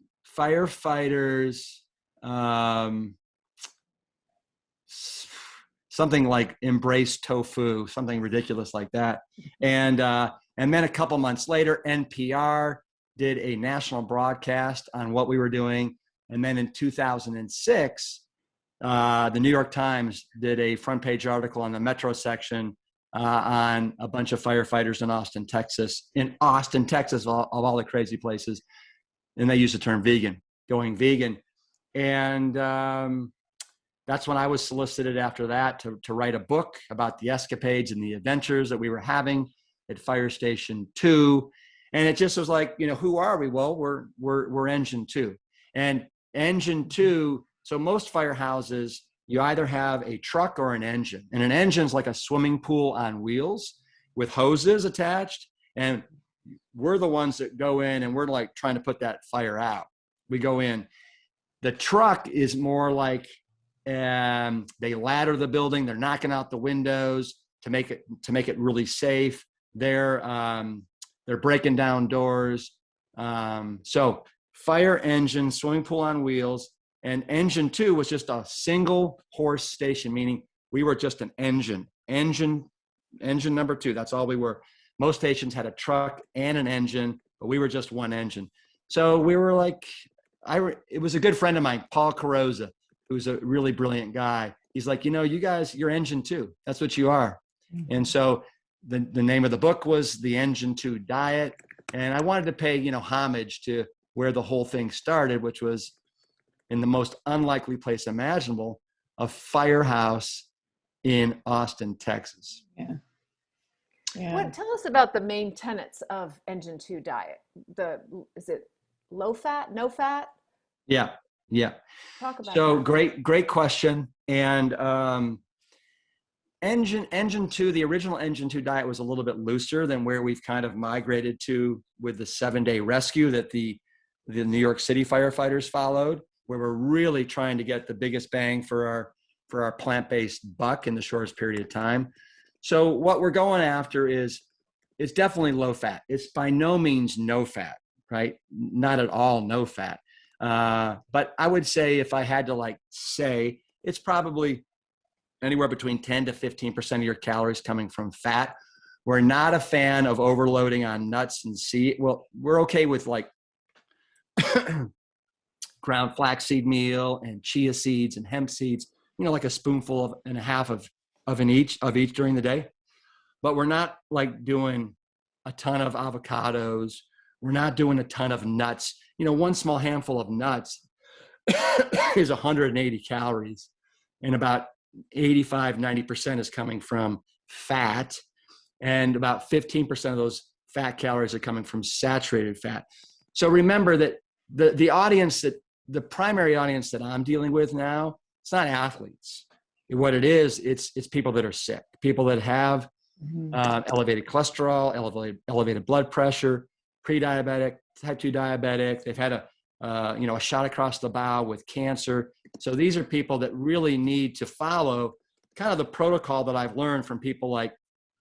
something like Embrace Tofu, something ridiculous like that. And then a couple months later, NPR did a national broadcast on what we were doing. And then in 2006, the New York Times did a front page article on the Metro section on a bunch of firefighters in Austin, Texas, of all the crazy places. And they used the term going vegan. And that's when I was solicited after that to write a book about the escapades and the adventures that we were having at Fire Station 2. And it just was like, who are we? Well, we're Engine 2. And Engine 2, so most firehouses, you either have a truck or an engine. And an engine's like a swimming pool on wheels. with hoses attached, and we're the ones that go in and we're like trying to put that fire out. We go in. The truck is more like they ladder the building. They're knocking out the windows to make it really safe. They're breaking down doors. So fire engine, swimming pool on wheels, and engine 2 was just a single horse station, meaning we were just an engine number 2. That's all we were. Most stations had a truck and an engine, but we were just one engine. So we were like, it was a good friend of mine, Paul Carrozza, who's a really brilliant guy. He's like, you guys, you're engine 2. That's what you are. Mm-hmm. And so the name of the book was The Engine 2 Diet. And I wanted to pay, homage to where the whole thing started, which was in the most unlikely place imaginable, a firehouse in Austin, Texas. Yeah. Tell us about the main tenets of Engine 2 diet. Is it low fat, no fat? Yeah. Talk about so that. Great question. And Engine 2, the original Engine 2 diet was a little bit looser than where we've kind of migrated to with the 7-day rescue that the New York City firefighters followed, where we're really trying to get the biggest bang for our plant-based buck in the shortest period of time. So what we're going after is definitely low fat. It's by no means no fat, right? Not at all no fat. But I would say if I had to say, it's probably anywhere between 10 to 15% of your calories coming from fat. We're not a fan of overloading on nuts and seed. Well, we're okay with ground flaxseed meal and chia seeds and hemp seeds, like a spoonful and a half of each during the day. But we're not doing a ton of avocados. We're not doing a ton of nuts. One small handful of nuts is 180 calories, and about 85-90% is coming from fat, and about 15% of those fat calories are coming from saturated fat. So remember that the primary audience that I'm dealing with now, it's not athletes. What it is, it's people that are sick, people that have elevated cholesterol, elevated blood pressure, pre-diabetic, type 2 diabetic. They've had a shot across the bow with cancer. So these are people that really need to follow kind of the protocol that I've learned from people like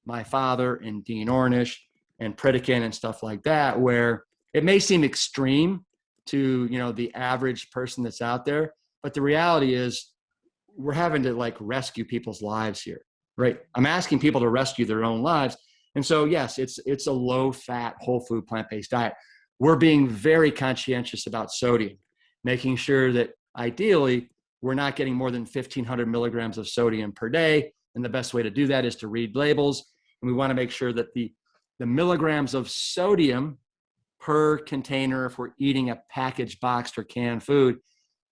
my father and Dean Ornish and Pritikin and stuff like that, where it may seem extreme to, the average person that's out there, but the reality is we're having to rescue people's lives here, right? I'm asking people to rescue their own lives. And so, yes, it's a low fat, whole food, plant-based diet. We're being very conscientious about sodium, making sure that ideally we're not getting more than 1,500 milligrams of sodium per day. And the best way to do that is to read labels. And we want to make sure that the milligrams of sodium per container, if we're eating a packaged, boxed, or canned food,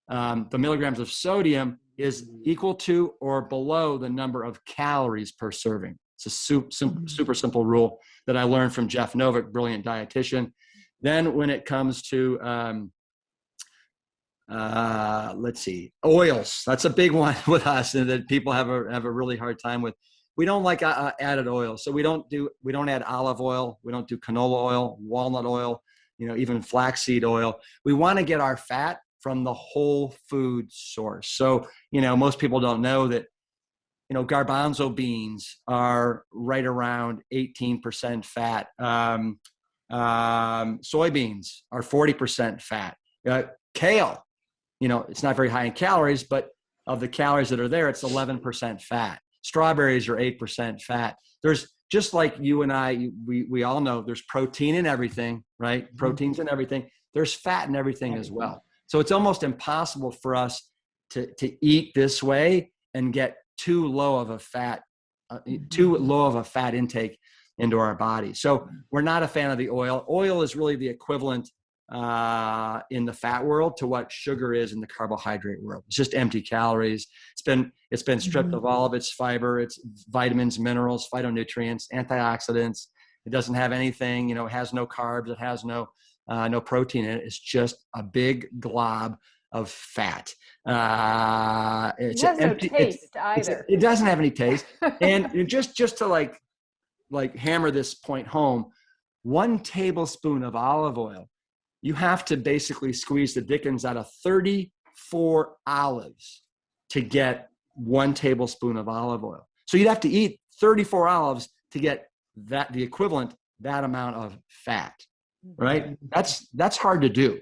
the milligrams of sodium is equal to or below the number of calories per serving. It's a super simple rule that I learned from Jeff Novick, brilliant dietitian. Then when it comes to, let's see, oils, that's a big one with us and that people have a really hard time with. We don't like added oil. So we don't add olive oil. We don't do canola oil, walnut oil, even flaxseed oil. We want to get our fat from the whole food source. So, most people don't know that, garbanzo beans are right around 18% fat. Soybeans are 40% fat. Kale, it's not very high in calories, but of the calories that are there, it's 11% fat. Strawberries are 8% fat. There's, just like you and I, we all know there's protein in everything, right? Mm-hmm. Proteins in everything. There's fat in everything as well. So it's almost impossible for us to eat this way and get too low of a fat intake into our body. So we're not a fan of the oil. Oil is really the equivalent in the fat world to what sugar is in the carbohydrate world. It's just empty calories. It's been stripped of all of its fiber, its vitamins, minerals, phytonutrients, antioxidants. It doesn't have anything, it has no carbs. It has no protein in it. It's just a big glob of fat. It has no taste either. It doesn't have any taste. And just to like hammer this point home, 1 tablespoon of olive oil, you have to basically squeeze the dickens out of 34 olives to get 1 tablespoon of olive oil. So you'd have to eat 34 olives to get the equivalent, that amount of fat, right? That's hard to do,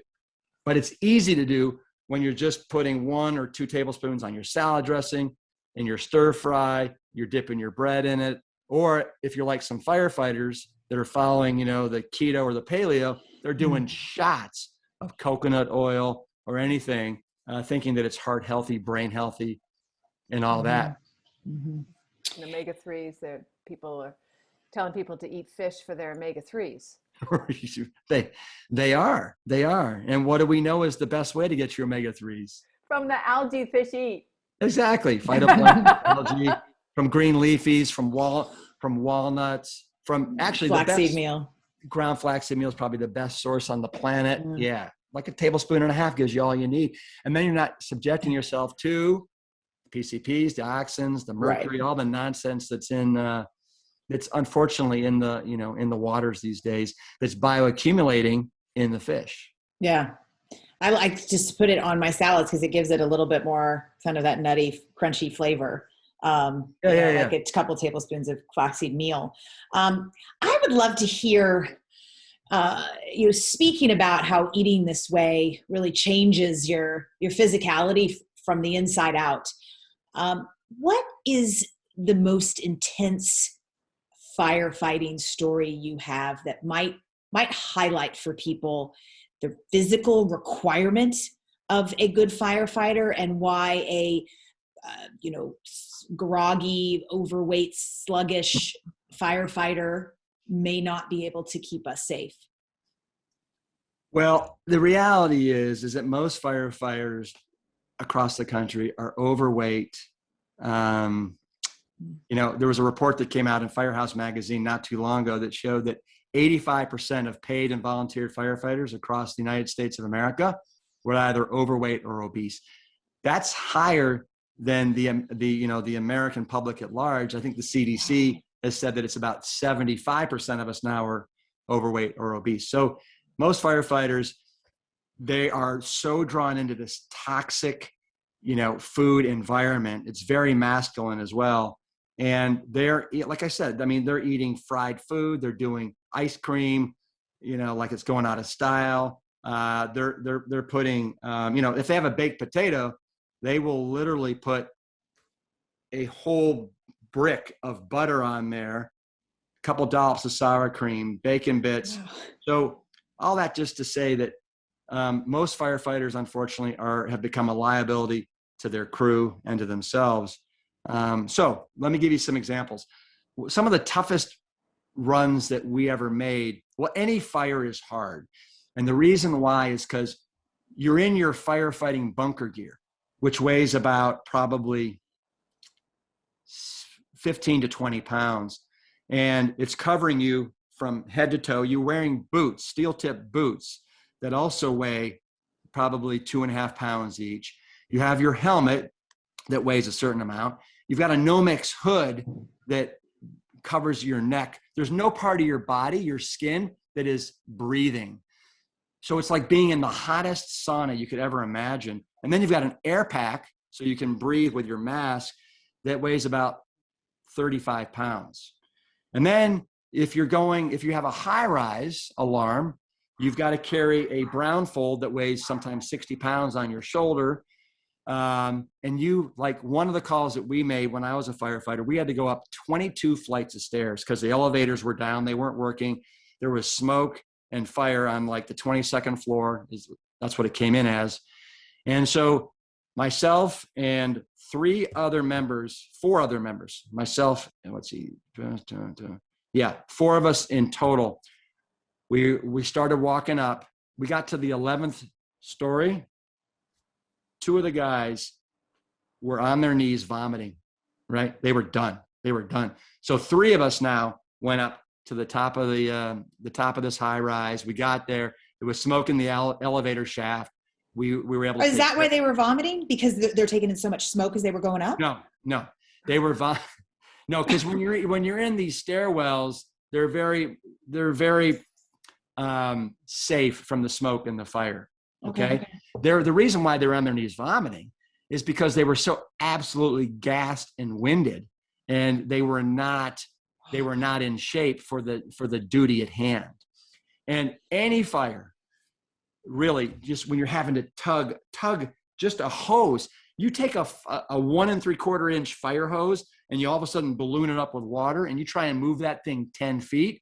but it's easy to do when you're just putting 1 or 2 tablespoons on your salad dressing, in your stir fry, you're dipping your bread in it. Or if you're like some firefighters that are following, the keto or the paleo, they're doing shots of coconut oil or anything, thinking that it's heart healthy, brain healthy, and all that. And omega-3s, people are telling people to eat fish for their omega-3s. They are. And what do we know is the best way to get your omega-3s? From the algae fish eat. Exactly. Phytoplankton, algae, from green leafies, from walnuts, from actually flaxseed meal. Ground flaxseed meal is probably the best source on the planet. Yeah. Like a tablespoon and a half gives you all you need. And then you're not subjecting yourself to PCPs, dioxins, the mercury, all the nonsense that's it's unfortunately in the waters these days, that's bioaccumulating in the fish. Yeah. I like just to put it on my salads because it gives it a little bit more kind of that nutty, crunchy flavor. Like a couple tablespoons of flaxseed meal. I would love to hear you speaking about how eating this way really changes your physicality from the inside out. What is the most intense firefighting story you have that might highlight for people the physical requirement of a good firefighter and why a groggy, overweight, sluggish firefighter may not be able to keep us safe? Well, the reality is that most firefighters across the country are overweight. There was a report that came out in Firehouse magazine not too long ago that showed that 85% of paid and volunteer firefighters across the United States of America were either overweight or obese. That's higher than the American public at large. I think the CDC has said that it's about 75% of us now are overweight or obese. So most firefighters, they are so drawn into this toxic, food environment. It's very masculine as well. And they're, like I said, they're eating fried food. They're doing ice cream, like it's going out of style. They're putting, if they have a baked potato, they will literally put a whole brick of butter on there, a couple dollops of sour cream, bacon bits. So all that just to say that most firefighters, unfortunately, have become a liability to their crew and to themselves. So let me give you some examples. Some of the toughest runs that we ever made, any fire is hard. And the reason why is because you're in your firefighting bunker gear, which weighs about probably 15 to 20 pounds. And it's covering you from head to toe. You're wearing boots, steel tip boots that also weigh probably 2.5 pounds each. You have your helmet that weighs a certain amount. You've got a Nomex hood that covers your neck. There's no part of your body, your skin, that is breathing. So it's like being in the hottest sauna you could ever imagine. And then you've got an air pack so you can breathe with your mask that weighs about 35 pounds. And then if you have a high-rise alarm, you've got to carry a brown fold that weighs sometimes 60 pounds on your shoulder. And one of the calls that we made when I was a firefighter, we had to go up 22 flights of stairs because the elevators were down. They weren't working. There was smoke and fire on like the 22nd floor. That's what it came in as. And so myself and four other members, myself, and four of us in total. We started walking up. We got to the 11th story. Two of the guys were on their knees vomiting, right? They were done. So three of us now went up to the top of the top of this high rise. We got there. It was smoke in the elevator shaft. We were able to. Is that why they were vomiting? Because they're taking in so much smoke as they were going up? No. They were No, because when you're in these stairwells, they're very safe from the smoke and the fire. Okay. They're the reason why they're on their knees vomiting is because they were so absolutely gassed and winded, and they were not in shape for the duty at hand. And any fire, really, just when you're having to tug just a hose, you take a 1 3/4 inch fire hose and you all of a sudden balloon it up with water and you try and move that thing 10 feet.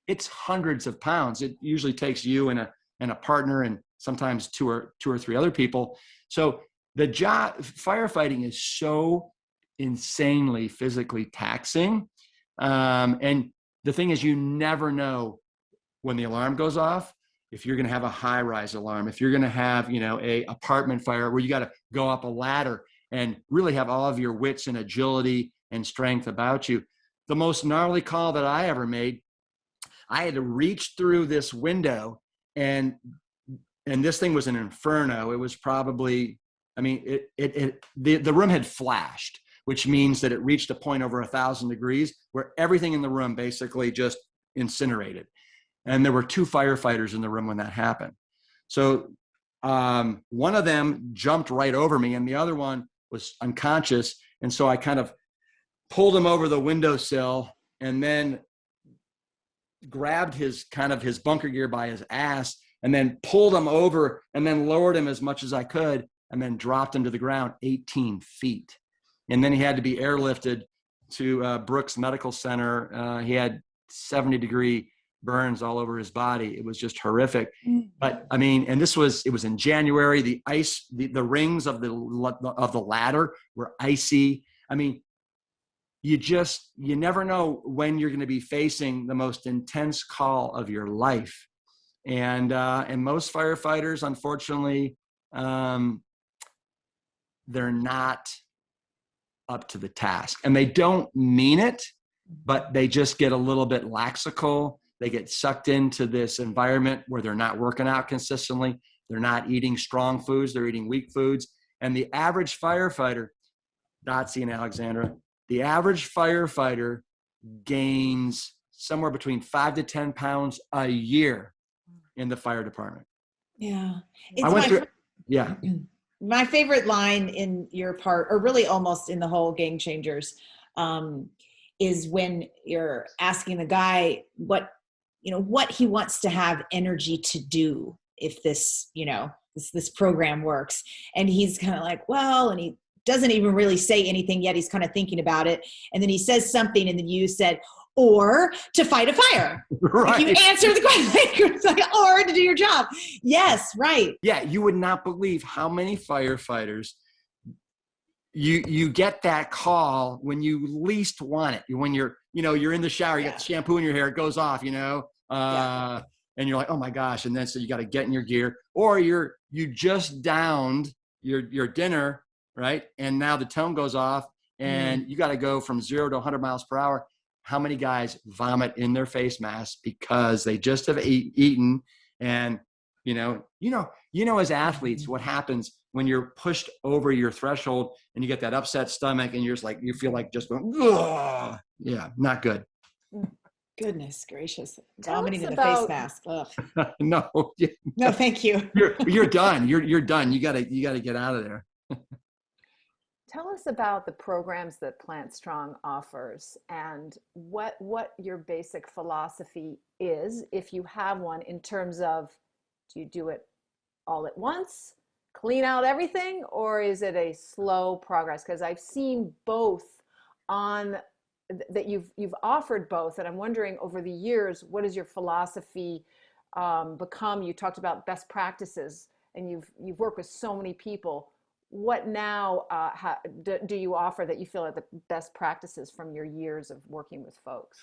It's hundreds of pounds. It usually takes you and a partner and sometimes two or three other people. So the job firefighting is so insanely physically taxing. And the thing is, you never know when the alarm goes off, if you're going to have a high rise alarm, if you're going to have, a apartment fire where you got to go up a ladder and really have all of your wits and agility and strength about you. The most gnarly call that I ever made, I had to reach through this window, and this thing was an inferno. It was probably, the room had flashed, which means that it reached a point over 1,000 degrees where everything in the room basically just incinerated. And there were 2 firefighters in the room when that happened. So one of them jumped right over me and the other one was unconscious. And so I kind of pulled him over the windowsill and then grabbed his bunker gear by his ass and then pulled him over and then lowered him as much as I could and then dropped him to the ground 18 feet. And then he had to be airlifted to Brooks Medical Center. He had 70-degree burns all over his body. It was just horrific. But and it was in January. The ice, the rings of the ladder were icy. You never know when you're going to be facing the most intense call of your life. And most firefighters, unfortunately, they're not up to the task, and they don't mean it, but they just get a little bit laxical. They get sucked into this environment where they're not working out consistently. They're not eating strong foods. They're eating weak foods. And the average firefighter, Dotsie and Alexandra, the average firefighter gains somewhere between 5 to 10 pounds a year in the fire department. Yeah. My favorite line in your part, or really almost in the whole Game Changers, is when you're asking the guy what he wants to have energy to do if this program works. And he's kind of like, well, and he doesn't even really say anything yet. He's kind of thinking about it. And then he says something, and then you said, or to fight a fire. Right. Like you answer the question, it's like, or to do your job. Yes, right. Yeah, you would not believe how many firefighters you get that call when you least want it. When you're in the shower, you got the shampoo in your hair, it goes off, and you're like, oh my gosh. And then so you got to get in your gear, or you just downed your dinner, right? And now the tone goes off and you got to go from 0 to 100 miles per hour. How many guys vomit in their face masks because they just have eaten? And as athletes, what happens when you're pushed over your threshold and you get that upset stomach and you're just like, you feel like just going, ugh. Yeah, not good. Goodness gracious. Tell Vomiting us in the face mask. Ugh. No. No, thank you. You're done. You're done. You gotta get out of there. Tell us about the programs that Plant Strong offers and what your basic philosophy is, if you have one, in terms of, do you do it all at once, clean out everything, or is it a slow progress? Because I've seen both that you've offered both, and I'm wondering, over the years, what has your philosophy become? You talked about best practices, and you've worked with so many people. What now do you offer that you feel are the best practices from your years of working with folks?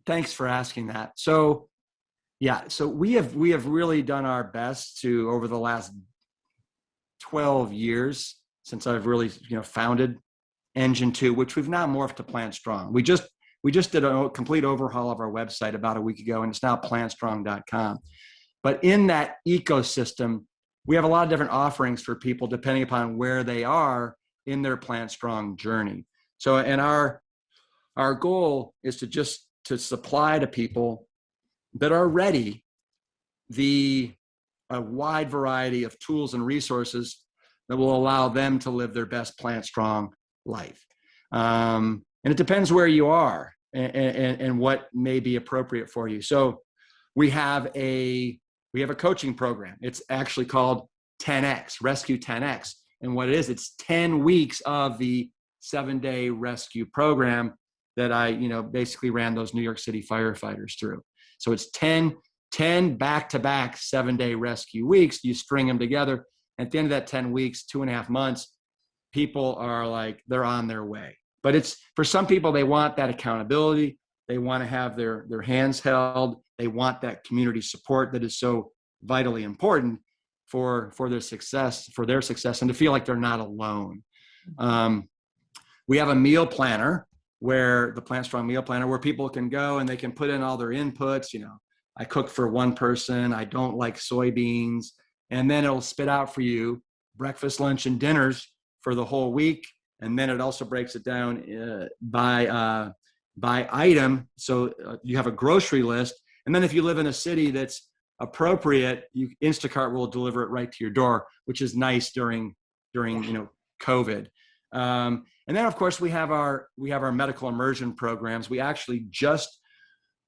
Thanks for asking that. So we have really done our best to, over the last 12 years since I've really founded Engine 2, which we've now morphed to Plant Strong. We just did a complete overhaul of our website about a week ago, and it's now plantstrong.com. But in that ecosystem, we have a lot of different offerings for people depending upon where they are in their Plant Strong journey. So, and our goal is to supply to people that are ready a wide variety of tools and resources that will allow them to live their best Plant Strong life. And it depends where you are and what may be appropriate for you. So we have a coaching program. It's actually called 10X, Rescue 10X. And what it is, it's 10 weeks of the 7-day rescue program that I, basically ran those New York City firefighters through. So it's 10 back-to-back 7-day rescue weeks. You string them together. At the end of that 10 weeks, 2.5 months, people are like, they're on their way. But it's, for some people, they want that accountability. They want to have their hands held. They want that community support that is so vitally important for their success, and to feel like they're not alone. We have a meal planner, where the Plant Strong meal planner, where people can go and they can put in all their inputs. I cook for one person. I don't like soybeans. And then it'll spit out for you breakfast, lunch, and dinners for the whole week. And then it also breaks it down by item. So you have a grocery list. And then if you live in a city that's appropriate, Instacart will deliver it right to your door, which is nice during COVID. And then, of course, we have our medical immersion programs. We actually just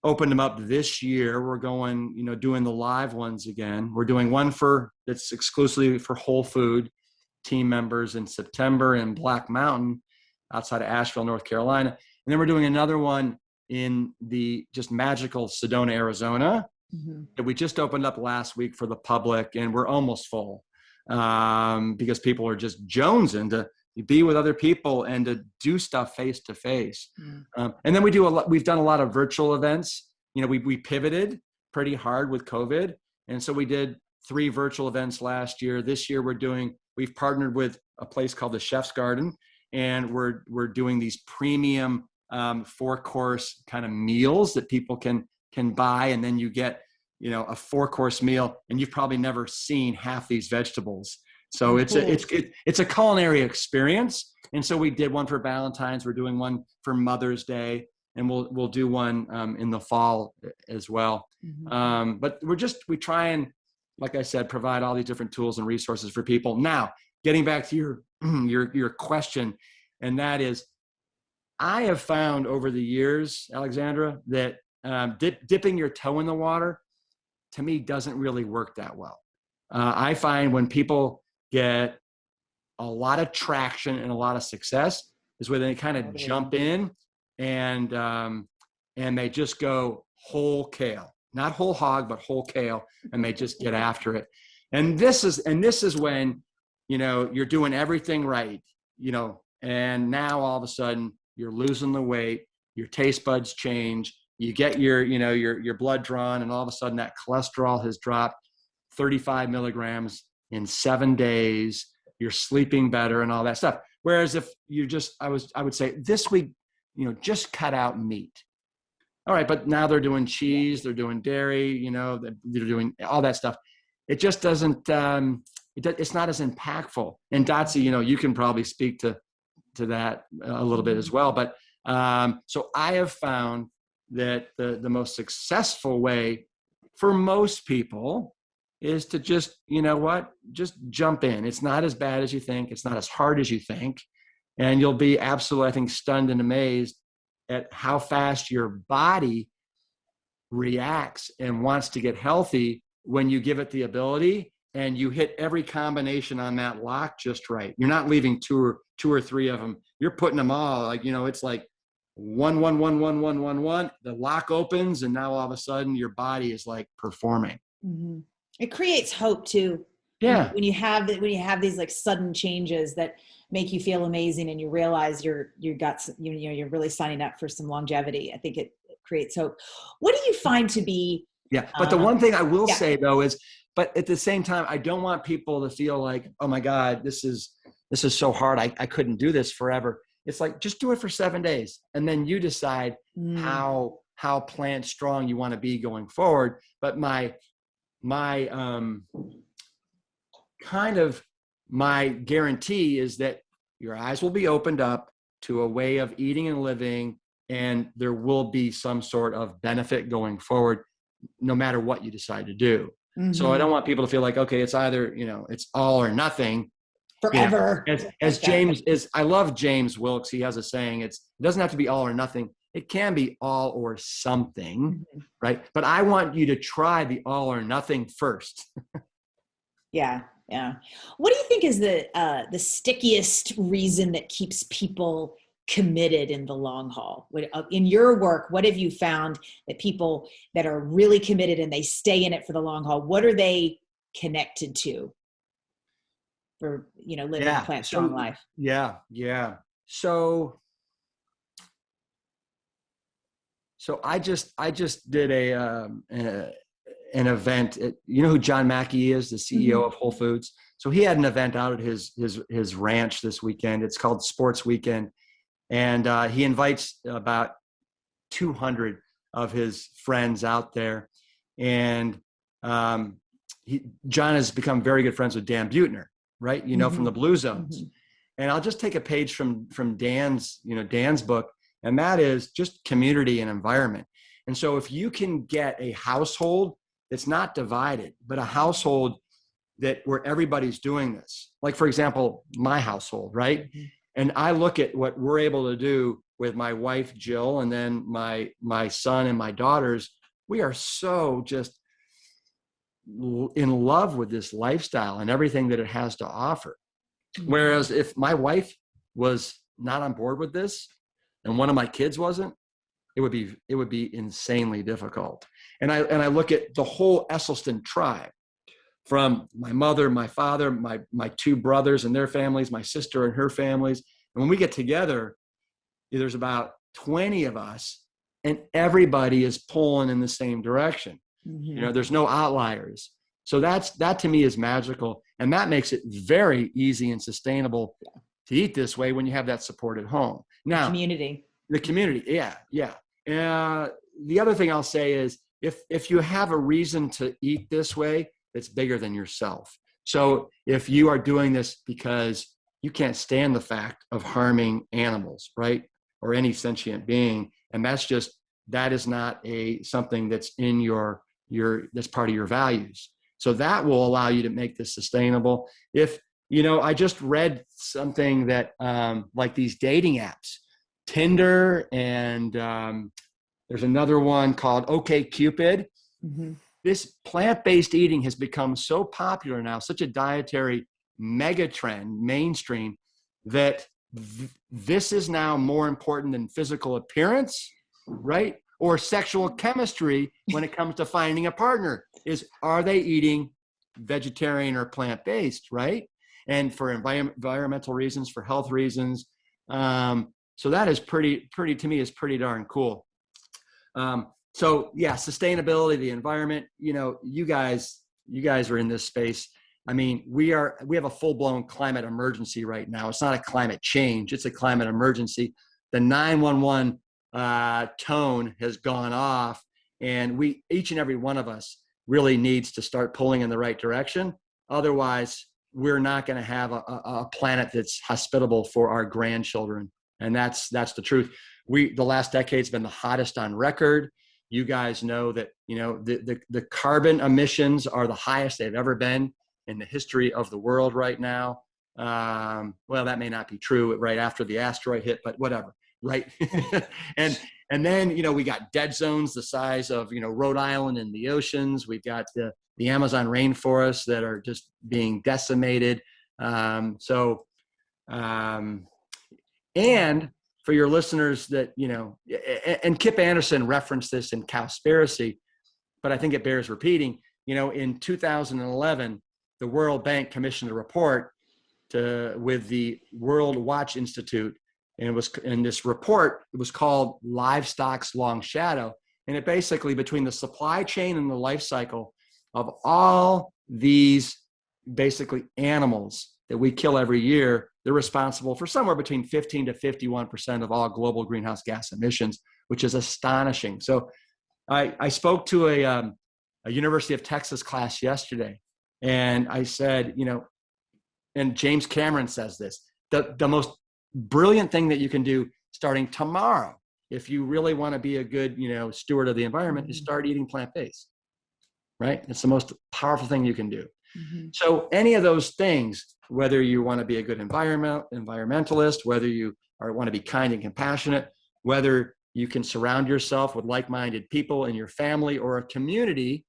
opened them up this year. We're going, doing the live ones again. We're doing one that's exclusively for Whole Food team members in September in Black Mountain outside of Asheville, North Carolina. And then we're doing another one in the just magical Sedona, Arizona, that we just opened up last week for the public, and we're almost full because people are just jonesing to be with other people and to do stuff face to face. And then we've done a lot of virtual events. We pivoted pretty hard with COVID. And so we did 3 virtual events last year. This year we've partnered with a place called the Chef's Garden, and we're doing these premium 4-course kind of meals that people can buy. And then you get, a 4-course meal, and you've probably never seen half these vegetables. So it's a culinary experience. And so we did one for Valentine's. We're doing one for Mother's Day, and we'll do one in the fall as well. But we try and, like I said, provide all these different tools and resources for people. Now, getting back to your question, and that is, I have found over the years, Alexandra, that dipping your toe in the water, to me, doesn't really work that well. I find when people get a lot of traction and a lot of success is where they kind of jump in and they just go whole kale, not whole hog, but whole kale, and they just get after it. And this is when, you're doing everything right, and now all of a sudden you're losing the weight, your taste buds change, you get your blood drawn, and all of a sudden that cholesterol has dropped 35 milligrams in 7 days, you're sleeping better and all that stuff. Whereas if you I would say this week, just cut out meat. All right, but now they're doing cheese, they're doing dairy, they're doing all that stuff. It just doesn't, it's not as impactful. And Dotsie, you can probably speak to that a little bit as well. But so I have found that the most successful way for most people is to just, just jump in. It's not as bad as you think. It's not as hard as you think. And you'll be absolutely, I think, stunned and amazed at how fast your body reacts and wants to get healthy when you give it the ability and you hit every combination on that lock just right. You're not leaving two or three of them. You're putting them all it's like 1, 1, 1, 1, 1, 1, 1. The lock opens, and now all of a sudden your body is like performing. Mm-hmm. It creates hope too. Yeah. When you have these like sudden changes that make you feel amazing, and you realize you're really signing up for some longevity. I think it creates hope. What do you find to be? Yeah. But the one thing I will say though is, but at the same time, I don't want people to feel like, oh my God, this is so hard. I couldn't do this forever. It's like, just do it for 7 days. And then you decide how plant strong you want to be going forward. But my guarantee is that, your eyes will be opened up to a way of eating and living, and there will be some sort of benefit going forward, no matter what you decide to do. So I don't want people to feel like, okay, it's either, it's all or nothing. Forever. As James is, I love James Wilkes. He has a saying, it doesn't have to be all or nothing. It can be all or something, right? But I want you to try the all or nothing first. Yeah. What do you think is the stickiest reason that keeps people committed in the long haul? In your work, what have you found that people that are really committed and they stay in it for the long haul, what are they connected to for, living a plant strong life? Yeah. So I just did an event. You know who John Mackey is, the CEO of Whole Foods? So he had an event out at his ranch this weekend. It's called Sports Weekend. And he invites about 200 of his friends out there. And John has become very good friends with Dan Buettner, right? From the Blue Zones. And I'll just take a page from Dan's book, and that is just community and environment. And so if you can get a household that's not divided, but a household where everybody's doing this, like, for example, my household, right? And I look at what we're able to do with my wife, Jill, and then my son and my daughters. We are so just in love with this lifestyle and everything that it has to offer. Whereas if my wife was not on board with this and one of my kids wasn't, it would be insanely difficult. And I look at the whole Esselstyn tribe, from my mother, my father, my two brothers and their families, my sister and her families. And when we get together, there's about 20 of us, and everybody is pulling in the same direction. There's no outliers. So that to me is magical. And that makes it very easy and sustainable to eat this way when you have that support at home. Now, the community. Yeah. The other thing I'll say is if you have a reason to eat this way, it's bigger than yourself. So if you are doing this because you can't stand the fact of harming animals, right? Or any sentient being, and that is not something that's in that's part of your values. So that will allow you to make this sustainable. If, I just read something that, like these dating apps, Tinder, and there's another one called OkCupid. This plant-based eating has become so popular now, such a dietary megatrend, mainstream, that this is now more important than physical appearance, right? Or sexual chemistry when it comes to finding a partner. Are they eating vegetarian or plant-based, right? And for environmental reasons, for health reasons. So that is pretty to me is pretty darn cool. So yeah, sustainability, the environment, you guys are in this space. I mean, we have a full-blown climate emergency right now. It's not a climate change, it's a climate emergency. The 911 tone has gone off, and each and every one of us really needs to start pulling in the right direction. Otherwise, we're not going to have a planet that's hospitable for our grandchildren. And that's the truth. The last decade's been the hottest on record. You guys know that, the carbon emissions are the highest they've ever been in the history of the world right now. Well, that may not be true right after the asteroid hit, but whatever, right? And then, we got dead zones the size of, Rhode Island and the oceans. We've got the Amazon rainforests that are just being decimated. And for your listeners that, and Kip Anderson referenced this in Cowspiracy, but I think it bears repeating. In 2011, the World Bank commissioned a report with the World Watch Institute. And this report, it was called Livestock's Long Shadow. And it basically, between the supply chain and the life cycle of all these basically animals that we kill every year, they're responsible for somewhere between 15 to 51% of all global greenhouse gas emissions, which is astonishing. So I spoke to a University of Texas class yesterday, and I said, and James Cameron says this, the most brilliant thing that you can do starting tomorrow, if you really want to be a good, steward of the environment, is start eating plant-based, right? It's the most powerful thing you can do. Mm-hmm. So any of those things, whether you want to be a good environmentalist, whether you want to be kind and compassionate, whether you can surround yourself with like-minded people in your family or a community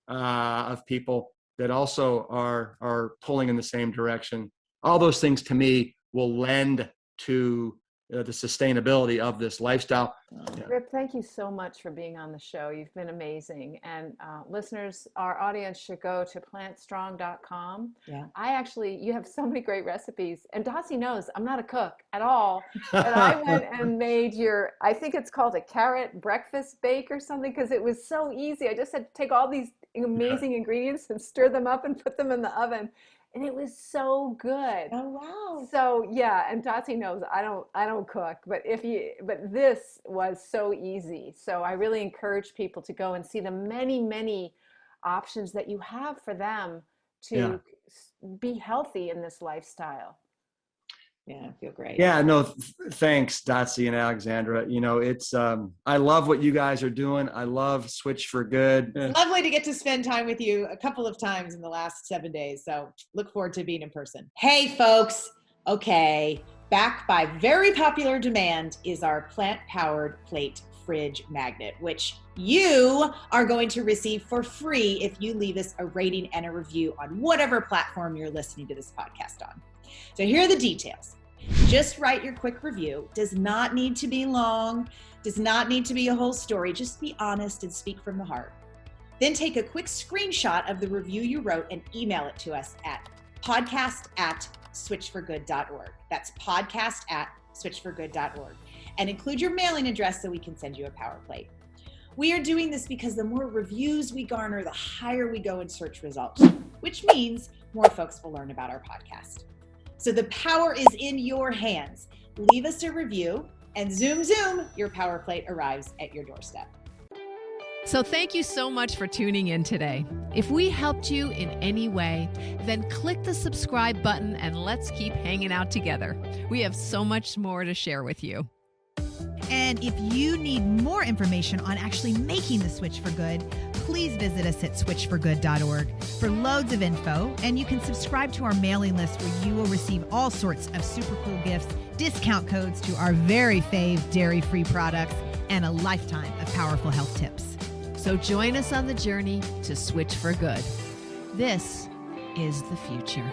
of people that also are pulling in the same direction, all those things to me will lend to the sustainability of this lifestyle. Yeah. Rip, thank you so much for being on the show. You've been amazing. And listeners, our audience should go to plantstrong.com. Yeah. You have so many great recipes. And Dotsie knows I'm not a cook at all. But I went and made I think it's called a carrot breakfast bake or something, because it was so easy. I just had to take all these amazing ingredients and stir them up and put them in the oven. And it was so good. Oh, wow. So yeah, and Dotsie knows I don't cook, but this was so easy. So I really encourage people to go and see the many, many options that you have for them to be healthy in this lifestyle. Yeah, I feel great. Yeah, no, thanks, Dotsie and Alexandra. It's I love what you guys are doing. I love Switch for Good. It's lovely to get to spend time with you a couple of times in the last 7 days. So look forward to being in person. Hey, folks. Okay, back by very popular demand is our plant-powered plate fridge magnet, which you are going to receive for free if you leave us a rating and a review on whatever platform you're listening to this podcast on. So here are the details. Just write your quick review. Does not need to be long, does not need to be a whole story. Just be honest and speak from the heart. Then take a quick screenshot of the review you wrote and email it to us at podcast@switchforgood.org. That's podcast@switchforgood.org. And include your mailing address so we can send you a power plate. We are doing this because the more reviews we garner, the higher we go in search results, which means more folks will learn about our podcast. So the power is in your hands. Leave us a review and zoom, your power plate arrives at your doorstep. So thank you so much for tuning in today. If we helped you in any way, then click the subscribe button and let's keep hanging out together. We have so much more to share with you. And if you need more information on actually making the switch for good, please visit us at switchforgood.org for loads of info. And you can subscribe to our mailing list where you will receive all sorts of super cool gifts, discount codes to our very fave dairy-free products, and a lifetime of powerful health tips. So join us on the journey to switch for good. This is the future.